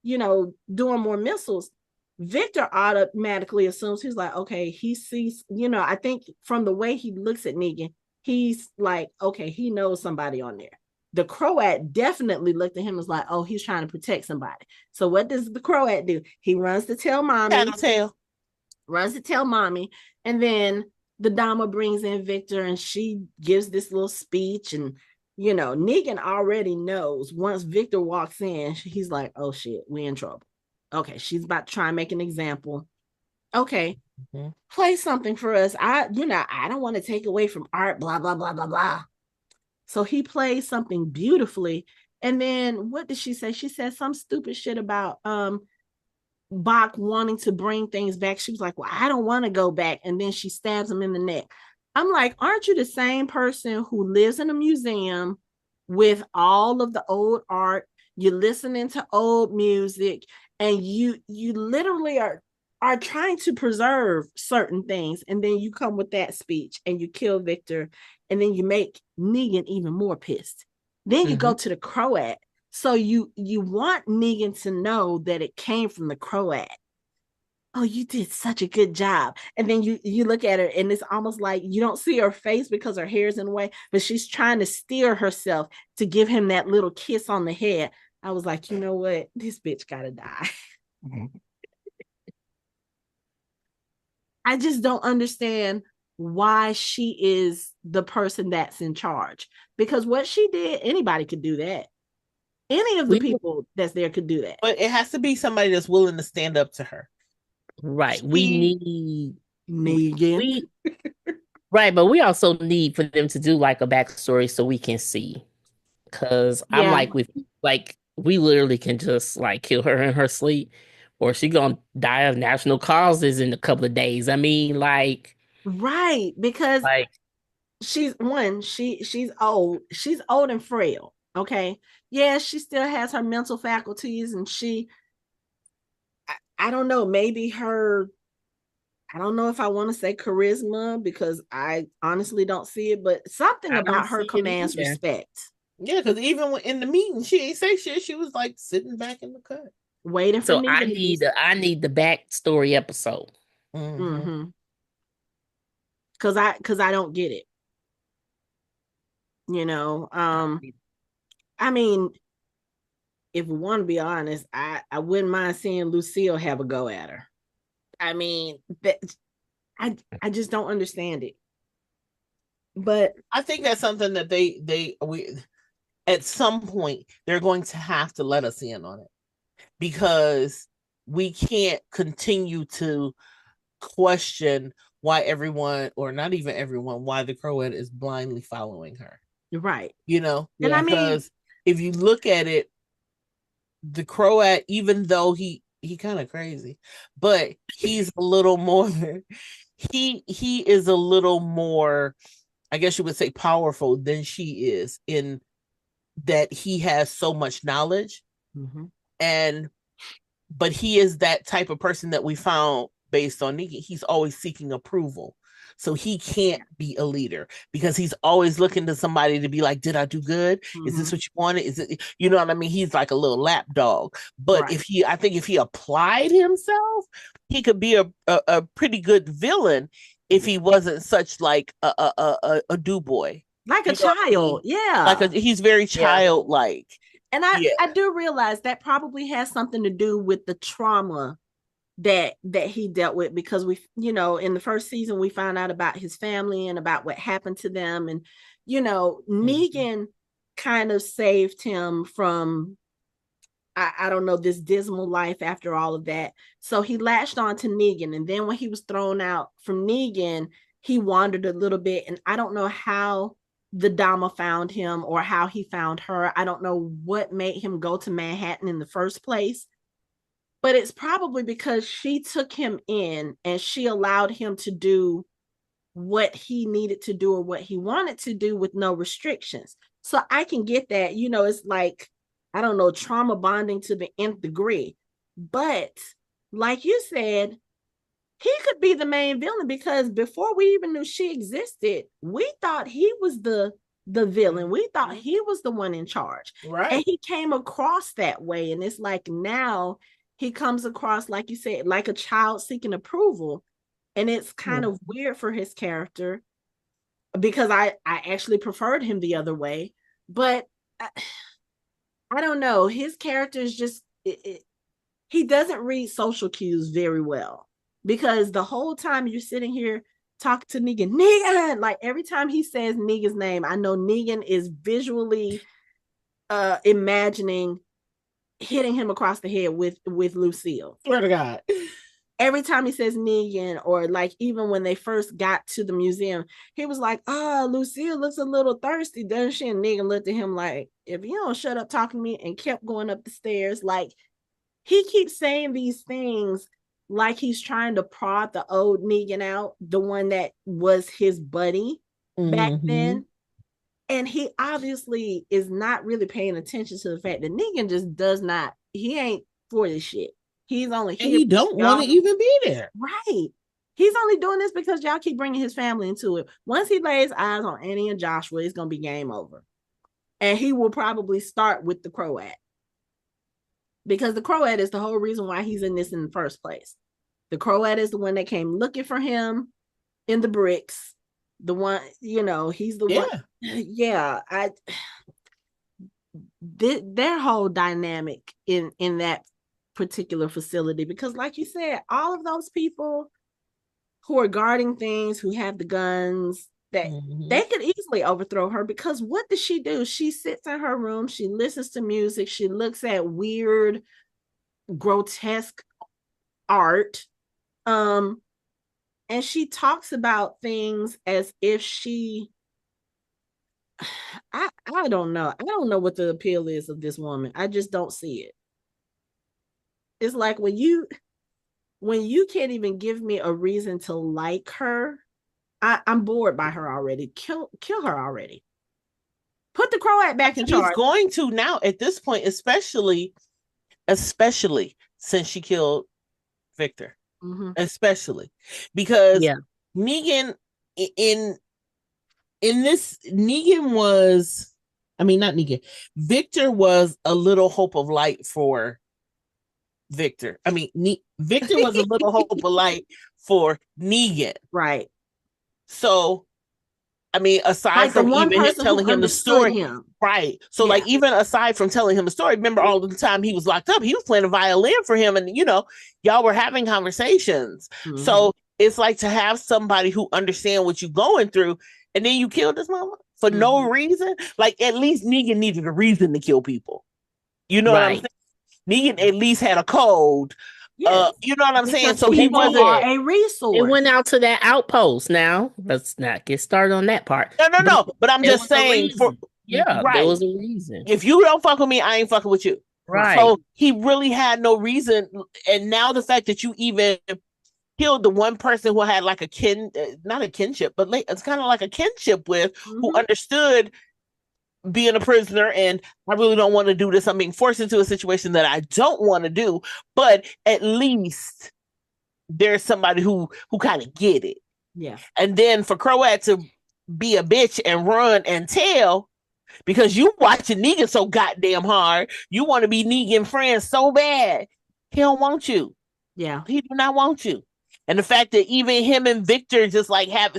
doing more missiles. Victor automatically assumes, he's like, okay, he sees, I think from the way he looks at Negan, he's like, okay, he knows somebody on there. The Croat definitely looked at him and was like, oh, he's trying to protect somebody. So what does the Croat do? He runs to tell mommy. Runs to tell mommy. And then the Dama brings in Victor and she gives this little speech. And, Negan already knows once Victor walks in, he's like, oh shit, we in trouble. Okay, she's about to try and make an example. Okay, play something for us. I don't want to take away from art, blah, blah, blah, blah, blah. So he plays something beautifully. And then what did she say? She said some stupid shit about Bach wanting to bring things back. She was like, well, I don't want to go back. And then she stabs him in the neck. I'm like, aren't you the same person who lives in a museum with all of the old art? You're listening to old music and you literally are trying to preserve certain things. And then you come with that speech and you kill Victor. And then you make Negan even more pissed. Then you go to the Croat. So you want Negan to know that it came from the Croat. Oh, you did such a good job. And then you look at her and it's almost like you don't see her face because her hair's in the way, but she's trying to steer herself to give him that little kiss on the head. I was like, you know what? This bitch gotta die. I just don't understand why she is the person that's in charge. Because what she did, anybody could do that. Any of the people that's there could do that. But it has to be somebody that's willing to stand up to her. Right. We need Negan. Right, but we also need for them to do like a backstory so we can see. Because I'm like we literally can just like kill her in her sleep, or she gonna die of national causes in a couple of days. I mean, like, right, because she's old. She's old and frail. Okay. Yeah, she still has her mental faculties, and I don't know, maybe her, I don't know if I want to say charisma because I honestly don't see it, but something about her commands respect. Yeah, because even in the meeting, she ain't say shit. She was like sitting back in the cut, waiting for. So I need the backstory episode. Because I don't get it. I mean, if we want to be honest, I wouldn't mind seeing Lucille have a go at her. I mean, I just don't understand it. But I think that's something that we at some point they're going to have to let us in on it, because we can't continue to question why everyone, or not even everyone, why the Croat is blindly following her. Right. And because if you look at it, the Croat, even though he kind of crazy, but he's a little more he is a little more, I guess you would say, powerful than she is, in that he has so much knowledge. But he is that type of person that we found based on Negan. He's always seeking approval. So he can't be a leader because he's always looking to somebody to be like, did I do good? Is this what you wanted? Is it, you know what I mean? He's like a little lapdog. But I think if he applied himself, he could be a pretty good villain if he wasn't such like a do boy. Like a child. Yeah. He's very childlike. And I do realize that probably has something to do with the trauma that he dealt with, because we, in the first season, we found out about his family and about what happened to them. And, Negan kind of saved him from, I don't know, this dismal life after all of that. So he latched on to Negan. And then when he was thrown out from Negan, he wandered a little bit. And I don't know how the Dama found him or how he found her. I don't know what made him go to Manhattan in the first place. But it's probably because she took him in and she allowed him to do what he needed to do or what he wanted to do with no restrictions. So I can get that, it's like, I don't know, trauma bonding to the nth degree. But like you said, he could be the main villain, because before we even knew she existed, we thought he was the the villain. We thought he was the one in charge. Right. And he came across that way. And it's like now he comes across, like you said, like a child seeking approval. And it's kind of weird for his character because I actually preferred him the other way. But I don't know. His character is just, he doesn't read social cues very well because the whole time you're sitting here talking to Negan, like every time he says Negan's name, I know Negan is visually imagining hitting him across the head with Lucille. Swear to God. Every time he says Negan, or like even when they first got to the museum, he was like, Lucille looks a little thirsty, doesn't she? And Negan looked at him like, if you don't shut up talking to me, and kept going up the stairs. Like, he keeps saying these things like he's trying to prod the old Negan out, the one that was his buddy back then. And he obviously is not really paying attention to the fact that Negan just does not, he ain't for this shit. He's only here. And he don't want to even be there. Right. He's only doing this because y'all keep bringing his family into it. Once he lays eyes on Annie and Joshua, it's going to be game over. And he will probably start with the Croat. Because the Croat is the whole reason why he's in this in the first place. The Croat is the one that came looking for him in the bricks. The one, he's the one. Yeah. Their whole dynamic in that particular facility, because like you said, all of those people who are guarding things, who have the guns, that they could easily overthrow her, because what does she do? She sits in her room, she listens to music, she looks at weird, grotesque art, and she talks about things as if she, I don't know. I don't know what the appeal is of this woman. I just don't see it. It's like when you can't even give me a reason to like her, I'm bored by her already. Kill her already. Put the Croat back in charge. He's going to now at this point, especially since she killed Victor. Especially because Negan in this, Negan was, not Negan, Victor was a little hope of light for Victor. Victor was a little hope of light for Negan. Right. So, aside like from even him telling him the story. Right. So, like, even aside from telling him the story, remember all the time he was locked up, he was playing a violin for him, and, y'all were having conversations. So, it's like to have somebody who understands what you're going through, and then you kill this mama for no reason. Like, at least Negan needed a reason to kill people. You know what I'm saying? Negan at least had a code. Yes. You know what I'm saying? So he wasn't a resource. It went out to that outpost. Now let's not get started on that part. No. But I'm just saying, there was a reason. If you don't fuck with me, I ain't fucking with you. Right. So he really had no reason. And now the fact that you even killed the one person who had like not a kinship, but it's kind of like a kinship with, who understood being a prisoner, and I really don't want to do this. I'm being forced into a situation that I don't want to do, but at least there's somebody who kind of get it. Yeah. And then for Croat to be a bitch and run and tell, because you watching Negan so goddamn hard, you want to be Negan friends so bad, he don't want you. Yeah. He do not want you. And the fact that even him and Victor just like have,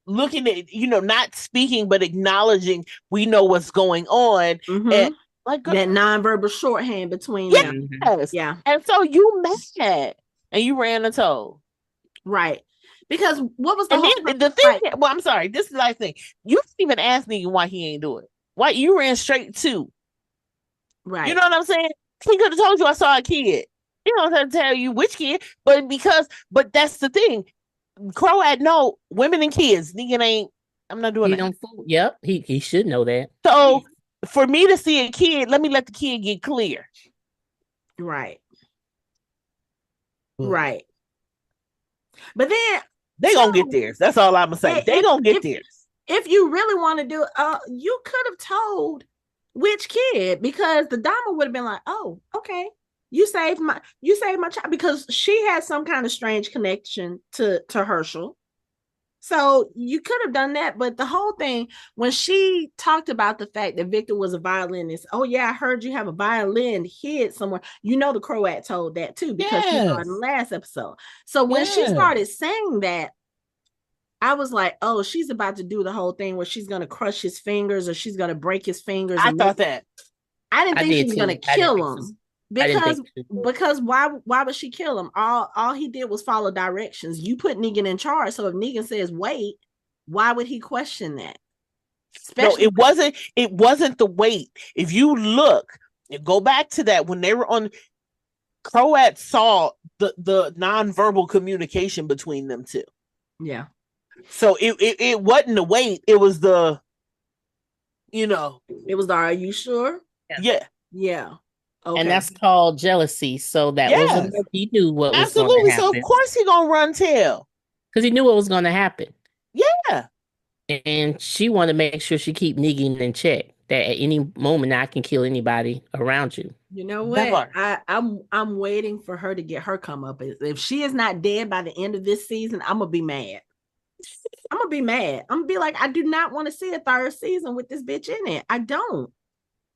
looking at, not speaking, but acknowledging, we know what's going on. And like that nonverbal shorthand between them. Yeah. And so you mad and you ran the toll. Right. Because what was the thing? Well, I'm sorry. This is the last thing. You didn't even ask Negan why he ain't do it. Why you ran straight to? Right. You know what I'm saying? He could have told you I saw a kid. He don't have to tell you which kid, but that's the thing. Croat know women and kids. Negan ain't. I'm not doing that. Yep, he should know that. So for me to see a kid, let me let the kid get clear. Right. Right. But then they gonna get theirs. That's all I'm gonna say. They gonna get theirs. If you really want to do it, you could have told which kid, because the Dama would have been like, "Oh, okay, you saved my child," because she had some kind of strange connection to Herschel. So you could have done that, but the whole thing, when she talked about the fact that Victor was a violinist, oh yeah, I heard you have a violin hid somewhere. You know, the Croat told that too because he saw it in the Yes. last episode. So when she Yes. started saying that, I was like, oh, she's about to do the whole thing where she's gonna crush his fingers or she's gonna break his fingers. I And thought that. I didn't I think she did was gonna too. I didn't think kill so. him I didn't because think so. because why would she kill him? All he did was follow directions. You put Negan in charge, so if Negan says wait, why would he question that? No, Especially it wasn't the weight. If you look, go back to that when they were on, Croat saw the nonverbal communication between them two. yeah. So it wasn't the weight, it was the, It was the are you sure? yeah. Yeah. Okay. And that's called jealousy. So that was Yes. he knew what was going Absolutely. to So of happen course he gonna run tail. because he knew what was going to happen, Yeah. and she wanted to make sure she keep Negan in check. That at any moment I can kill anybody around you. You know That what? part. I'm waiting for her to get her come up. If she is not dead by the end of this season, I'm gonna be mad. I'm gonna be mad. I'm gonna be like, I do not want to see a third season with this bitch in it. I don't.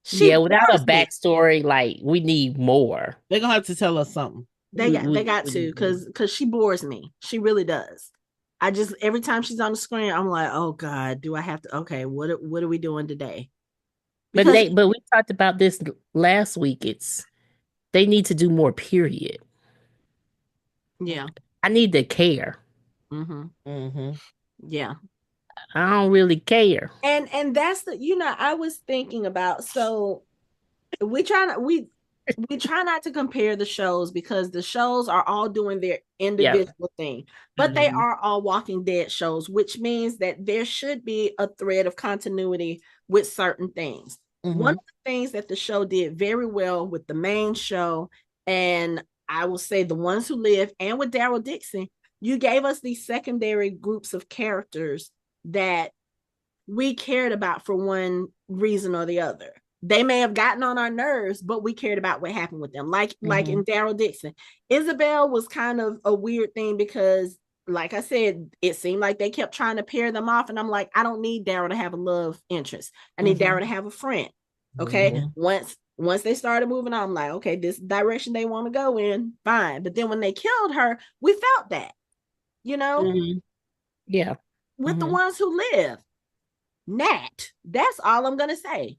She Yeah, without a bores me. backstory, like we need more. They're gonna have to tell us something. They got We to need because she bores me. She really does. I just every time she's on the screen, I'm like, oh God, do I have to? Okay, what are we doing today? Because but we talked about this last week. They need to do more. Period. yeah, I need to care. mm-hmm, Mm-hmm. yeah, I don't really care. and that's I was thinking about so we try not we try not to compare the shows because the shows are all doing their Yeah. individual thing, but they Mhm. are all Walking Dead shows, which means that there should be a thread of continuity with certain things. One of Mhm. the things that the show did very well with the main show, and I will say The Ones Who Live, and with Daryl Dixon, you gave us these secondary groups of characters that we cared about for one reason or the other. They may have gotten on our nerves, but we cared about what happened with them. Like in Daryl Dixon, Isabel was kind of a weird thing because, like I said, it seemed like they kept trying to pair them off, and I'm like, I don't need Daryl to have a love interest. I need Daryl to have a friend. Okay, Mhm. once they started moving on, I'm like, okay, this direction they want to go in, fine. But then when they killed her, we felt that, Mhm. Yeah. with the Mhm. ones who live. Nat, that's all I'm gonna say.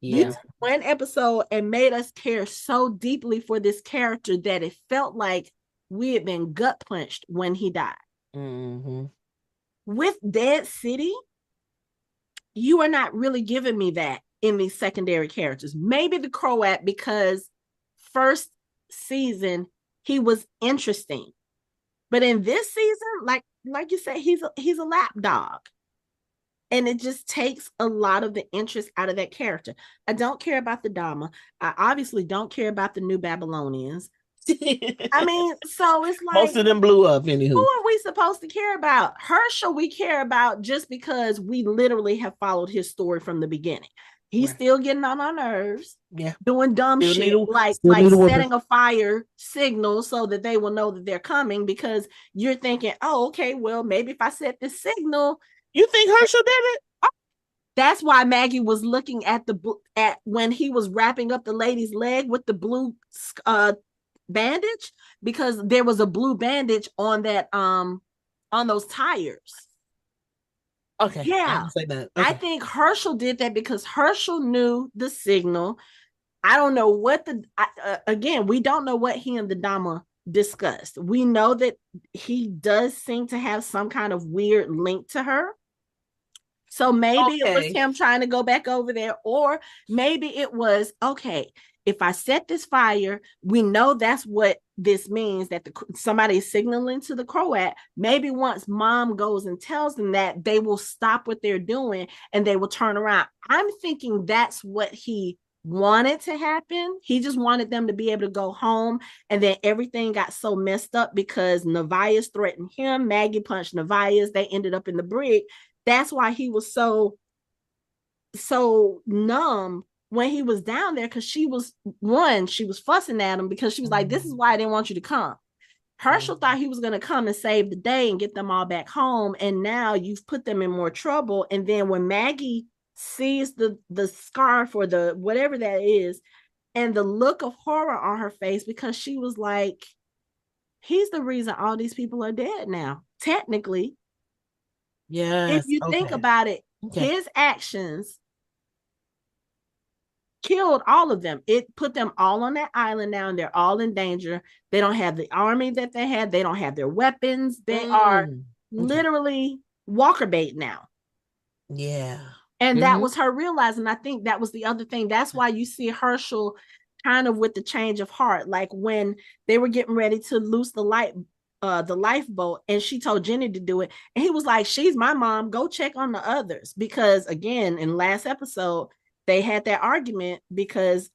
You Yeah. took one episode and made us care so deeply for this character that it felt like we had been gut punched when he died. Mhm. With Dead City, you are not really giving me that in these secondary characters. Maybe the Croat, because first season he was interesting, but in this season, like you said, he's a lapdog. And it just takes a lot of the interest out of that character. I don't care about the Dama. I obviously don't care about the New Babylonians. I mean, so it's like, Most of them blew up, who anywho. are we supposed to care about? Herschel, we care about just because we literally have followed his story from the beginning. He's Right. still getting on our nerves, Yeah. doing dumb Still shit, need a- like still need a whooping. setting a fire signal so that they will know that they're coming, because you're thinking, oh, okay, well, maybe if I set this signal. You think Herschel did it? That's why Maggie was looking at when he was wrapping up the lady's leg with the blue bandage, because there was a blue bandage on that on those tires. Okay. Yeah. I say that. I Okay. think Herschel did that because Herschel knew the signal. I don't know what again, we don't know what he and the Dama discussed. We know that he does seem to have some kind of weird link to her. So maybe it was him trying to go back over there, or maybe it was, okay, if I set this fire, we know that's what this means, that somebody is signaling to the Croat. Maybe once mom goes and tells them that, they will stop what they're doing and they will turn around. I'm thinking that's what he wanted to happen. He just wanted them to be able to go home, and then everything got so messed up because Nevias threatened him. Maggie punched Nevias. They ended up in the brig. That's why he was so numb when he was down there, because she was fussing at him because she was like, this is why I didn't want you to come. Herschel thought he was going to come and save the day and get them all back home. And now you've put them in more trouble. And then when Maggie sees the scarf or the whatever that is, and the look of horror on her face, because she was like, he's the reason all these people are dead now. Technically, if Yes. you think about it, his actions killed all of them. It put them all on that island now, and they're all in danger. They don't have the army that they had. They don't have their weapons. They are literally walker bait now. Yeah. And that was her realizing. I think that was the other thing. That's why you see Herschel kind of with the change of heart. Like when they were getting ready to loose the lifeboat, and she told Jenny to do it. And he was like, she's my mom. Go check on the others. Because again, in last episode, they had that argument because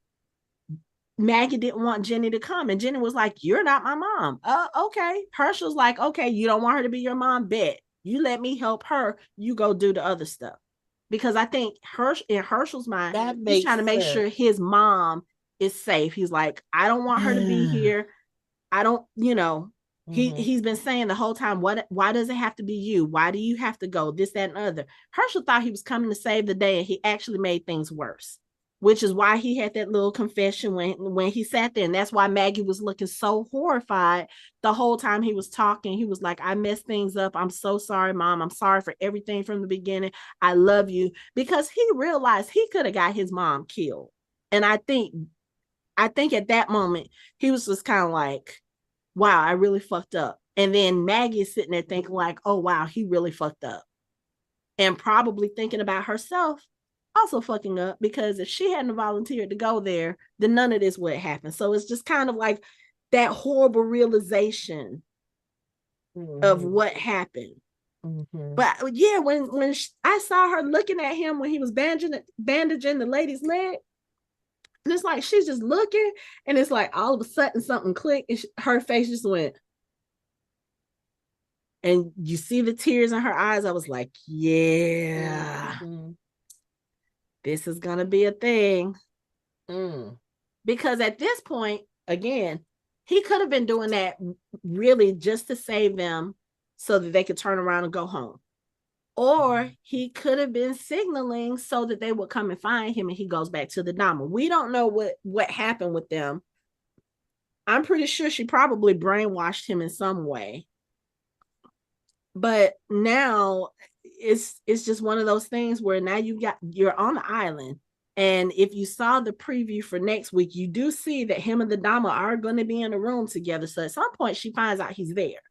Maggie didn't want Jenny to come. And Jenny was like, you're not my mom. Okay. Herschel's like, okay, you don't want her to be your mom? Bet. You let me help her. You go do the other stuff. Because I think in Herschel's mind, he's trying to make sure his mom is safe. He's like, I don't want her to be here. I don't, he's been saying the whole time, why does it have to be you? Why do you have to go? This, that, and other. Herschel thought he was coming to save the day, and he actually made things worse, which is why he had that little confession when he sat there. And that's why Maggie was looking so horrified the whole time he was talking. He was like, I messed things up. I'm so sorry, Mom. I'm sorry for everything from the beginning. I love you. Because he realized he could have got his mom killed. And I think at that moment, he was just kind of like, wow, I really fucked up. And then Maggie is sitting there thinking like, oh, wow, he really fucked up. And probably thinking about herself also fucking up, because if she hadn't volunteered to go there, then none of this would happen. So it's just kind of like that horrible realization of what happened. But yeah, when I saw her looking at him when he was bandaging the lady's leg, and it's like she's just looking, and it's like all of a sudden something clicked, and her face just went, and you see the tears in her eyes. I was like, yeah, this is gonna be a thing. Because at this point, again, he could have been doing that really just to save them so that they could turn around and go home. Or he could have been signaling so that they would come and find him, and he goes back to the Dama. We don't know what happened with them. I'm pretty sure she probably brainwashed him in some way. But now it's just one of those things where now you're on the island. And if you saw the preview for next week, you do see that him and the Dama are going to be in a room together. So at some point she finds out he's there.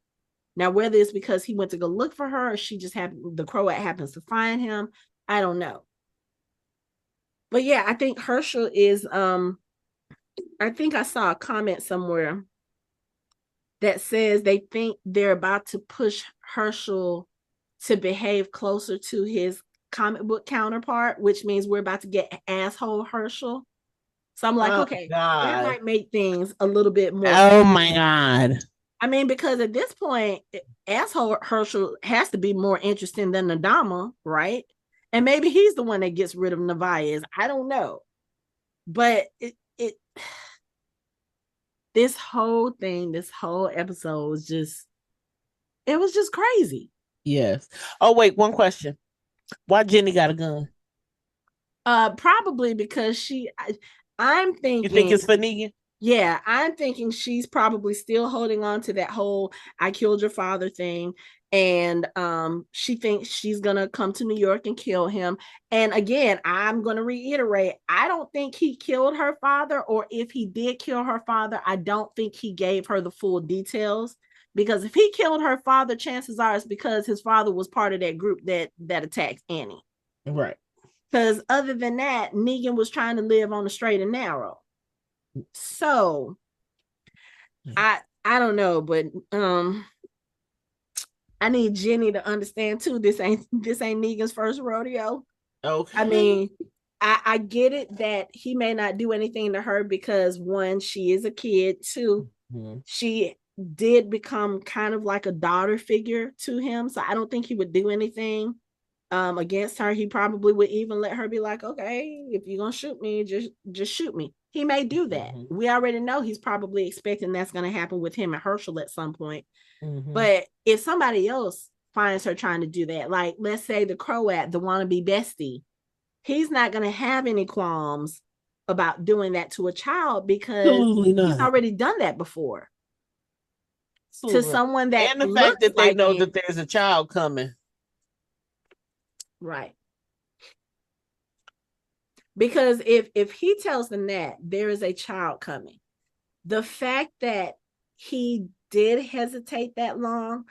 Now, whether it's because he went to go look for her, or the Croat happens to find him, I don't know. But yeah, I think Herschel is, I think I saw a comment somewhere that says they think they're about to push Herschel to behave closer to his comic book counterpart, which means we're about to get asshole Herschel. So I'm like, okay, that might make things a little bit more. Oh my God. I mean, because at this point, asshole Herschel has to be more interesting than Nadama, right? And maybe he's the one that gets rid of Nevaez. I don't know. But this whole episode was just crazy. Yes. Oh, wait, one question. Why Jenny got a gun? Probably because I'm thinking. You think it's for Negan? Yeah, I'm thinking she's probably still holding on to that whole I killed your father thing. And she thinks she's going to come to New York and kill him. And again, I'm going to reiterate, I don't think he killed her father, or if he did kill her father, I don't think he gave her the full details. Because if he killed her father, chances are it's because his father was part of that group that attacked Annie. Right. Because other than that, Negan was trying to live on the straight and narrow. So I don't know, but I need Jenny to understand too. This ain't Negan's first rodeo. Okay. I mean, I get it that he may not do anything to her because one, she is a kid. Two, she did become kind of like a daughter figure to him. So I don't think he would do anything against her. He probably would even let her be like, okay, if you're gonna shoot me, just shoot me. He may do that. We already know he's probably expecting that's going to happen with him and Herschel at some point. But if somebody else finds her trying to do that, like let's say the Croat, the wannabe bestie, he's not going to have any qualms about doing that to a child because he's already done that before. To someone that and the fact that they know that there's a child coming. Right. Because if he tells them that there is a child coming, the fact that he did hesitate that long,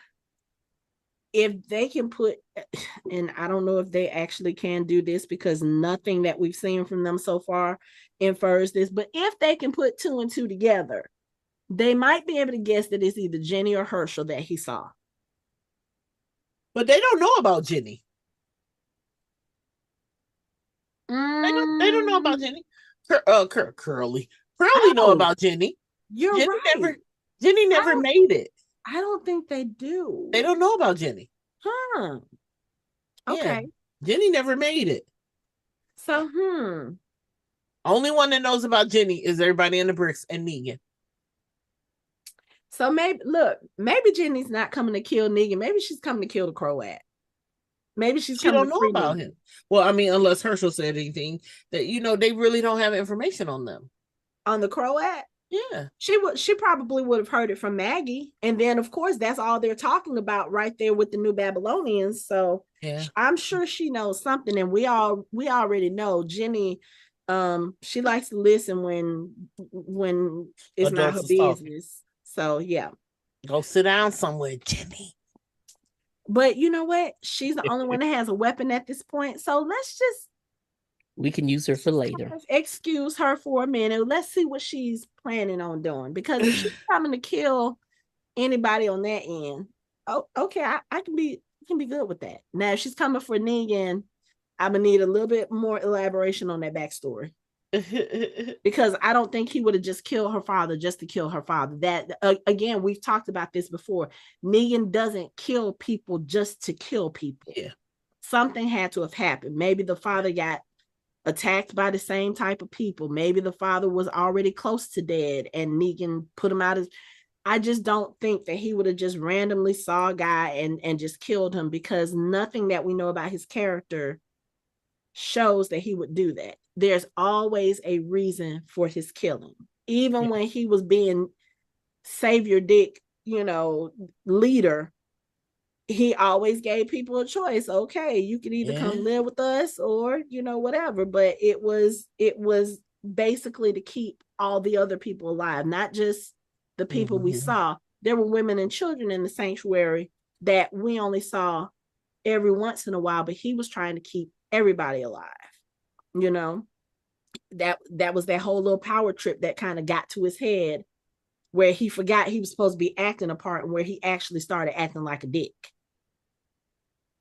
if they can put, and I don't know if they actually can do this because nothing that we've seen from them so far infers this, but if they can put 2 and 2 together, they might be able to guess that it's either Jenny or Herschel that he saw. But they don't know about Jenny. They don't know about Jenny. Curly know about Jenny. You're right. Jenny never made it. I don't think they do. They don't know about Jenny. Huh. Okay. Yeah. Jenny never made it. So, Only one that knows about Jenny is everybody in the bricks and Negan. So maybe Jenny's not coming to kill Negan. Maybe she's coming to kill the Croat. Maybe she don't know about him. Well, I mean, unless Herschel said anything that, they really don't have information on them. On the Croat? Yeah. She probably would have heard it from Maggie. And then, of course, that's all they're talking about right there with the New Babylonians. So yeah. I'm sure she knows something. And we already know Jenny, she likes to listen when it's not her business. Talking. So, yeah. Go sit down somewhere, Jenny. But you know what? She's the only one that has a weapon at this point. So we can use her for later. Excuse her for a minute. Let's see what she's planning on doing. Because if she's coming to kill anybody on that end, okay, I can be good with that. Now, if she's coming for Negan, I'm gonna need a little bit more elaboration on that backstory. Because I don't think he would have just killed her father just to kill her father. That again, we've talked about this before. Negan doesn't kill people just to kill people. Yeah. Something had to have happened. Maybe the father got attacked by the same type of people. Maybe the father was already close to dead and Negan put him out of. I just don't think that he would have just randomly saw a guy and just killed him, because nothing that we know about his character shows that he would do that. There's always a reason for his killing. Even when he was being savior dick, leader, he always gave people a choice. Okay, you can either come live with us or, whatever. But it was basically to keep all the other people alive, not just the people we saw. There were women and children in the sanctuary that we only saw every once in a while, but he was trying to keep everybody alive. That was that whole little power trip that kind of got to his head, where he forgot he was supposed to be acting a part and where he actually started acting like a dick.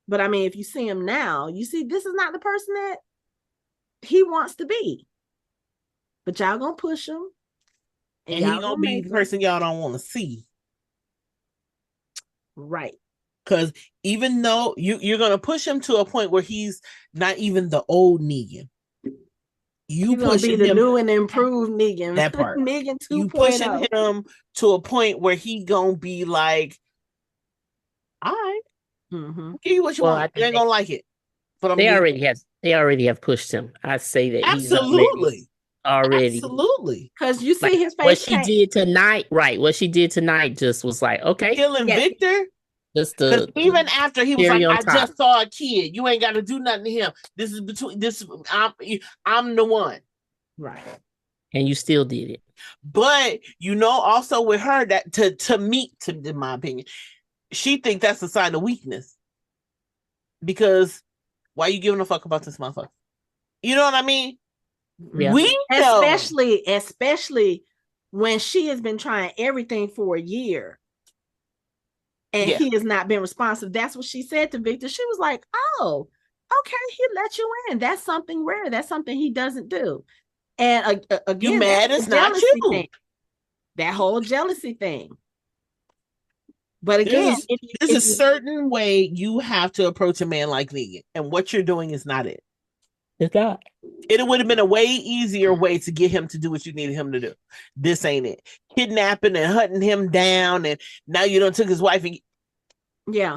But I mean, if you see him now, you see this is not the person that he wants to be. But y'all gonna push him, and he gonna be the person y'all don't want to see, right? Because even though you're gonna push him to a point where he's not even the old Negan. You pushing the new and improved Negan. That part. Negan 2.0. You pushing him to a point where he gonna be like, all right, give you what you want. You ain't gonna like it. But they already have pushed him. I say that absolutely. Absolutely. Because you see his face. What she did tonight, right? What she did tonight just was like, okay, killing Victor. Even after he was like, I just saw a kid. You ain't got to do nothing to him. This is between this. I'm the one, right? And you still did it. But also with her that in my opinion, she think that's a sign of weakness. Because why are you giving a fuck about this motherfucker? You know what I mean? Yeah. We know. especially when she has been trying everything for a year. And he has not been responsive. That's what she said to Victor. She was like, oh, okay, he let you in. That's something rare. That's something he doesn't do. And again, you mad it's not you. Thing. That whole jealousy thing. But again, there's a certain way you have to approach a man like Negan. And what you're doing is not it. It's not. It would have been a way easier way to get him to do what you needed him to do. This ain't it. Kidnapping and hunting him down, and now you done took his wife and yeah.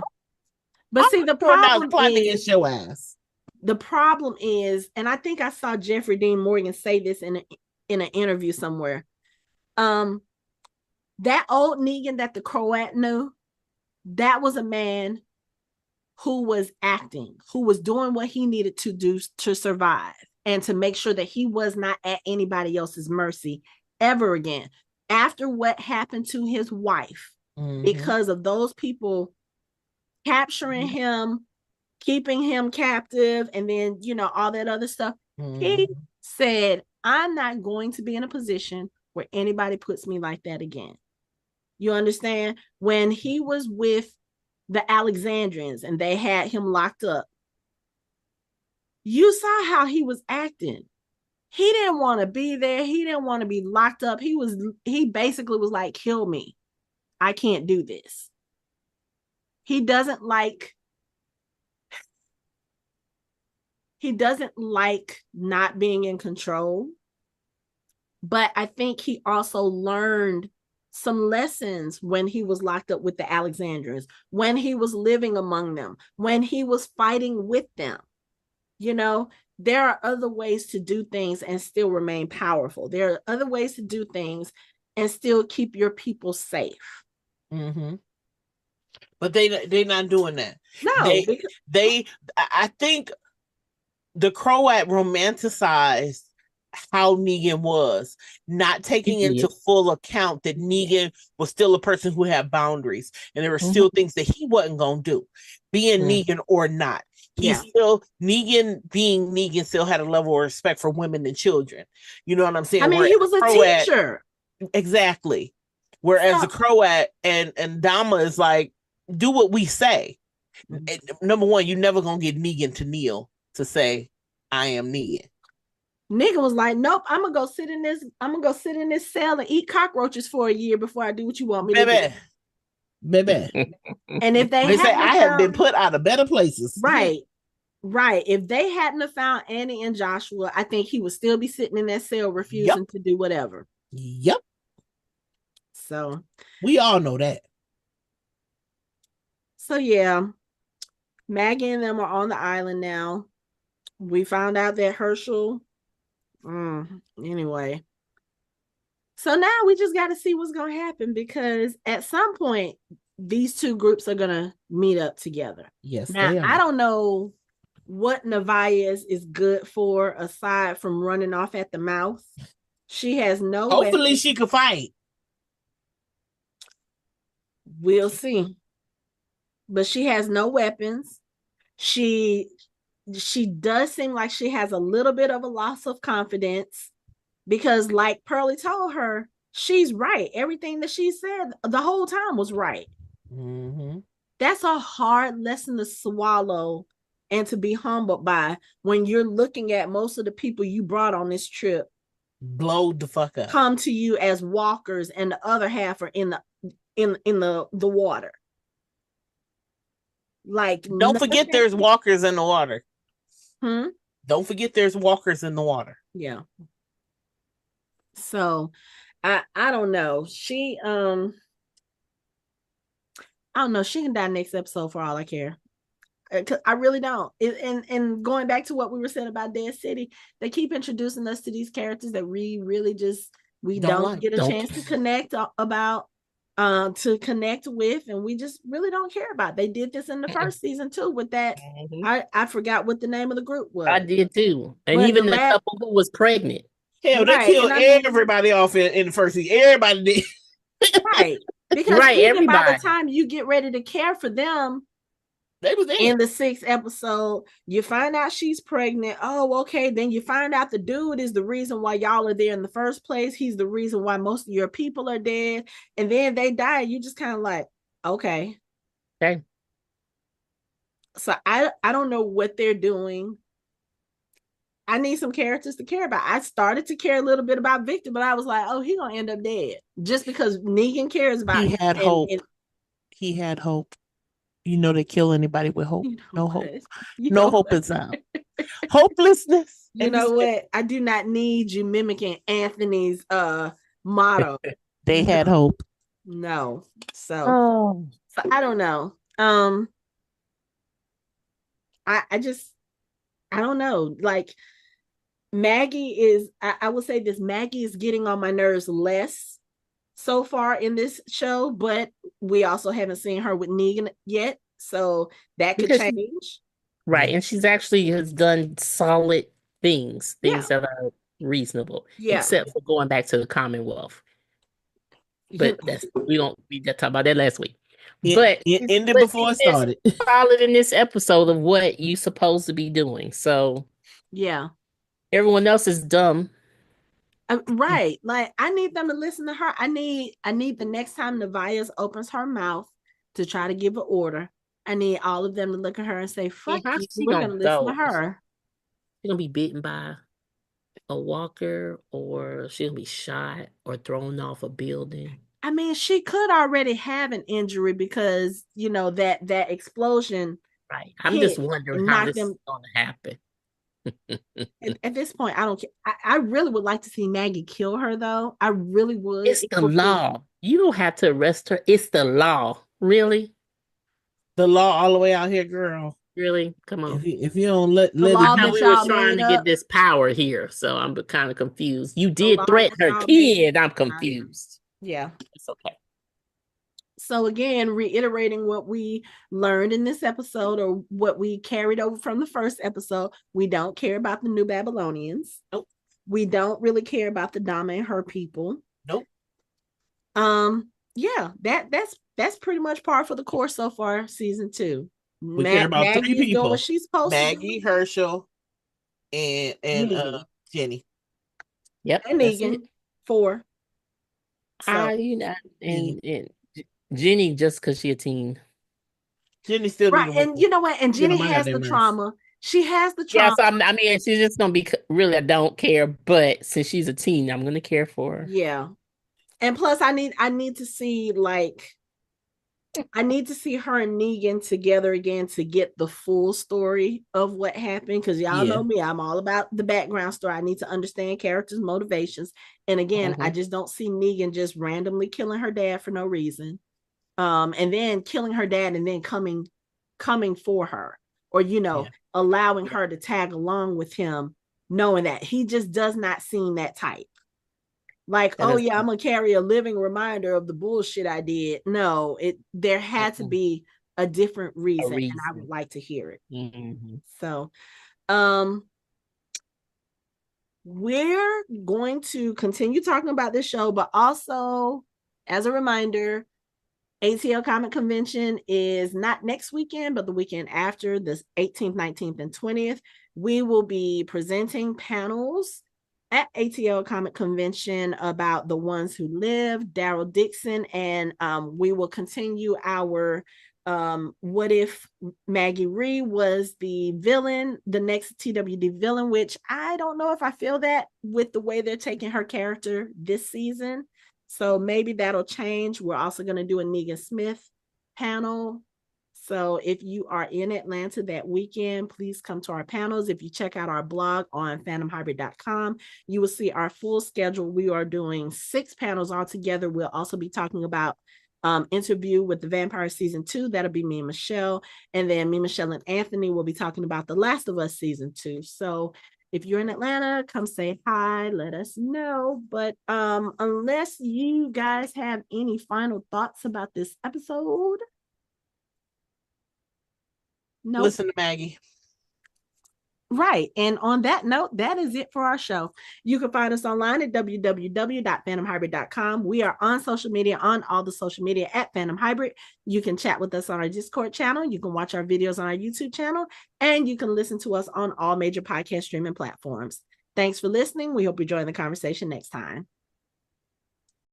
But see, the now it's problem plotting is, against your ass. the problem is, and I think I saw Jeffrey Dean Morgan say this in an interview somewhere. That old Negan that the Croat knew, that was a man who was acting, who was doing what he needed to do to survive and to make sure that he was not at anybody else's mercy ever again. After what happened to his wife, because of those people capturing him, keeping him captive, and then, you know, all that other stuff, he said, I'm not going to be in a position where anybody puts me like that again. You understand? When he was with the Alexandrians and they had him locked up, you saw how he was acting. He didn't want to be there. He didn't want to be locked up. He basically was like, kill me. I can't do this. He doesn't like not being in control. But I think he also learned some lessons when he was locked up with the Alexandrians, when he was living among them, when he was fighting with them. You know, there are other ways to do things and still remain powerful. There are other ways to do things and still keep your people safe. But they're not doing that. No, I think the Croat romanticized how Negan was, not taking into full account that Negan was still a person who had boundaries, and there were still things that he wasn't gonna do, being Negan or not. Still, Negan being Negan, still had a level of respect for women and children. You know what I'm saying? I mean, he was a teacher. Exactly. Whereas the Croat and Dama is like, do what we say. Number one, you're never gonna get Negan to kneel to say, I am Negan. Negan was like, nope, I'm gonna go sit in this cell and eat cockroaches for a year before I do what you want me to do. Baby. And if they say I have been put out of better places. Right. If they hadn't have found Annie and Joshua, I think he would still be sitting in that cell refusing to do whatever. Yep. So we all know that. So yeah, Maggie and them are on the island now. We found out that Herschel. Anyway. So now we just got to see what's going to happen, because at some point these two groups are going to meet up together. Yes. Now, I don't know what Nevaeh is good for aside from running off at the mouth. She has no Hopefully weapons. she could fight. We'll see. But she has no weapons. She does seem like she has a little bit of a loss of confidence, because like Pearlie told her, she's right. Everything that she said the whole time was right. That's a hard lesson to swallow and to be humbled by when you're looking at most of the people you brought on this trip blow the fuck up, come to you as walkers, and the other half are in the water. Like, don't forget there's walkers in the water. Don't forget there's walkers in the water. Yeah. So I don't know. She I don't know. She can die next episode for all I care. I really don't. And going back to what we were saying about Dead City, they keep introducing us to these characters that we really just don't get a chance to connect about. To connect with, and we just really don't care about. They did this in the first season too with that. I forgot what the name of the group was. I did too. And but even the couple who was pregnant. Hell, they killed everybody off in the first season. Everybody did. Right. Because even by the time you get ready to care for them, they was in the 6th episode, you find out she's pregnant. Oh, okay. Then you find out the dude is the reason why y'all are there in the first place. He's the reason why most of your people are dead. And then they die. You just kind of like, okay. So I don't know what they're doing. I need some characters to care about. I started to care a little bit about Victor, but I was like, oh, he's going to end up dead. Just because Negan cares about him. He had hope. He had hope. You know they kill anybody with hope. No hope. No hope is out. hopelessness. You know what? I do not need you mimicking Anthony's motto. They No, had hope. no. So Oh, I don't know. I just I don't know. Like Maggie is I will say this, Maggie is getting on my nerves less so far in this show, but we also haven't seen her with Negan yet. So that could because she, change. right, and she's actually has done solid things, Yeah. things that are reasonable, Yeah. except for going back to the Commonwealth. You But we don't we just talked about that last week. It, But it ended but before she it did started. solid in this episode of what you supposed to be doing. So yeah. everyone else is dumb. Right. Like I need them to listen to her. I need the next time Nevias opens her mouth to try to give an order. I need all of them to look at her and say, And fuck how's you. she We're gonna gonna listen to go? her. She gonna be bitten by a walker, or she gonna be shot or thrown off a building. I mean, she could already have an injury because, that explosion Right. I'm just hit wondering and how knocked this is them. gonna happen. At this point, I don't care. I really would like to see Maggie kill her, though. I really would. It's the law. You don't have to arrest her. It's the law. Really? The law all the way out here, girl. Really? Come on. If you don't let The it law How be, that we were y'all trying made to get up. this power here, so I'm kind of confused. You The did law that threaten her y'all made kid. I'm up. confused. Yeah. It's okay. So again, reiterating what we learned in this episode or what we carried over from the first episode, we don't care about the New Babylonians. Nope. We don't really care about the Dama and her people. Nope. Yeah, that's pretty much par for the course so far, season 2. We care about Maggie 3 is doing people: what she's supposed Maggie, to Herschel, and do. Jenny. Yep, And that's it. Negan, 4. So And Jenny just because she a teen. Jenny still need right, to and you know what? And get Jenny on my has the goddamn nerves. trauma. She has the Yeah, trauma. so I mean, she's just gonna be really. I don't care, but since she's a teen, I'm gonna care for her. Yeah. And plus I need to see I need to see her and Negan together again to get the full story of what happened. Because y'all know me, I'm all about the background story. I need to understand characters' motivations. And again, I just don't see Negan just randomly killing her dad for no reason. And then killing her dad and then coming for her, or allowing her to tag along with him, knowing that he just does not seem that type. Like, oh yeah, I'm gonna carry a living reminder of the bullshit I did. No, there had to be a different reason, and I would like to hear it. So we're going to continue talking about this show, but also as a reminder, ATL Comic Convention is not next weekend, but the weekend after, the 18th, 19th, and 20th. We will be presenting panels at ATL Comic Convention about The Ones Who Live, Daryl Dixon, and we will continue our what if Maggie Rhee was the villain, the next TWD villain, which I don't know if I feel that with the way they're taking her character this season. So maybe that'll change. We're also going to do a Negan Smith panel. So if you are in Atlanta that weekend, please come to our panels. If you check out our blog on fandomhybrid.com, you will see our full schedule. We are doing 6 panels altogether. We'll also be talking about Interview with the Vampire Season 2. That'll be me and Michelle. And then me, Michelle, and Anthony will be talking about The Last of Us Season 2. So if you're in Atlanta, come say hi, let us know. But unless you guys have any final thoughts about this episode, no. Listen to Maggie. Right. And on that note, that is it for our show. You can find us online at www.fandomhybrid.com. We are on social media, on all the social media at Fandom Hybrid. You can chat with us on our Discord channel. You can watch our videos on our YouTube channel, and you can listen to us on all major podcast streaming platforms. Thanks for listening. We hope you join the conversation next time.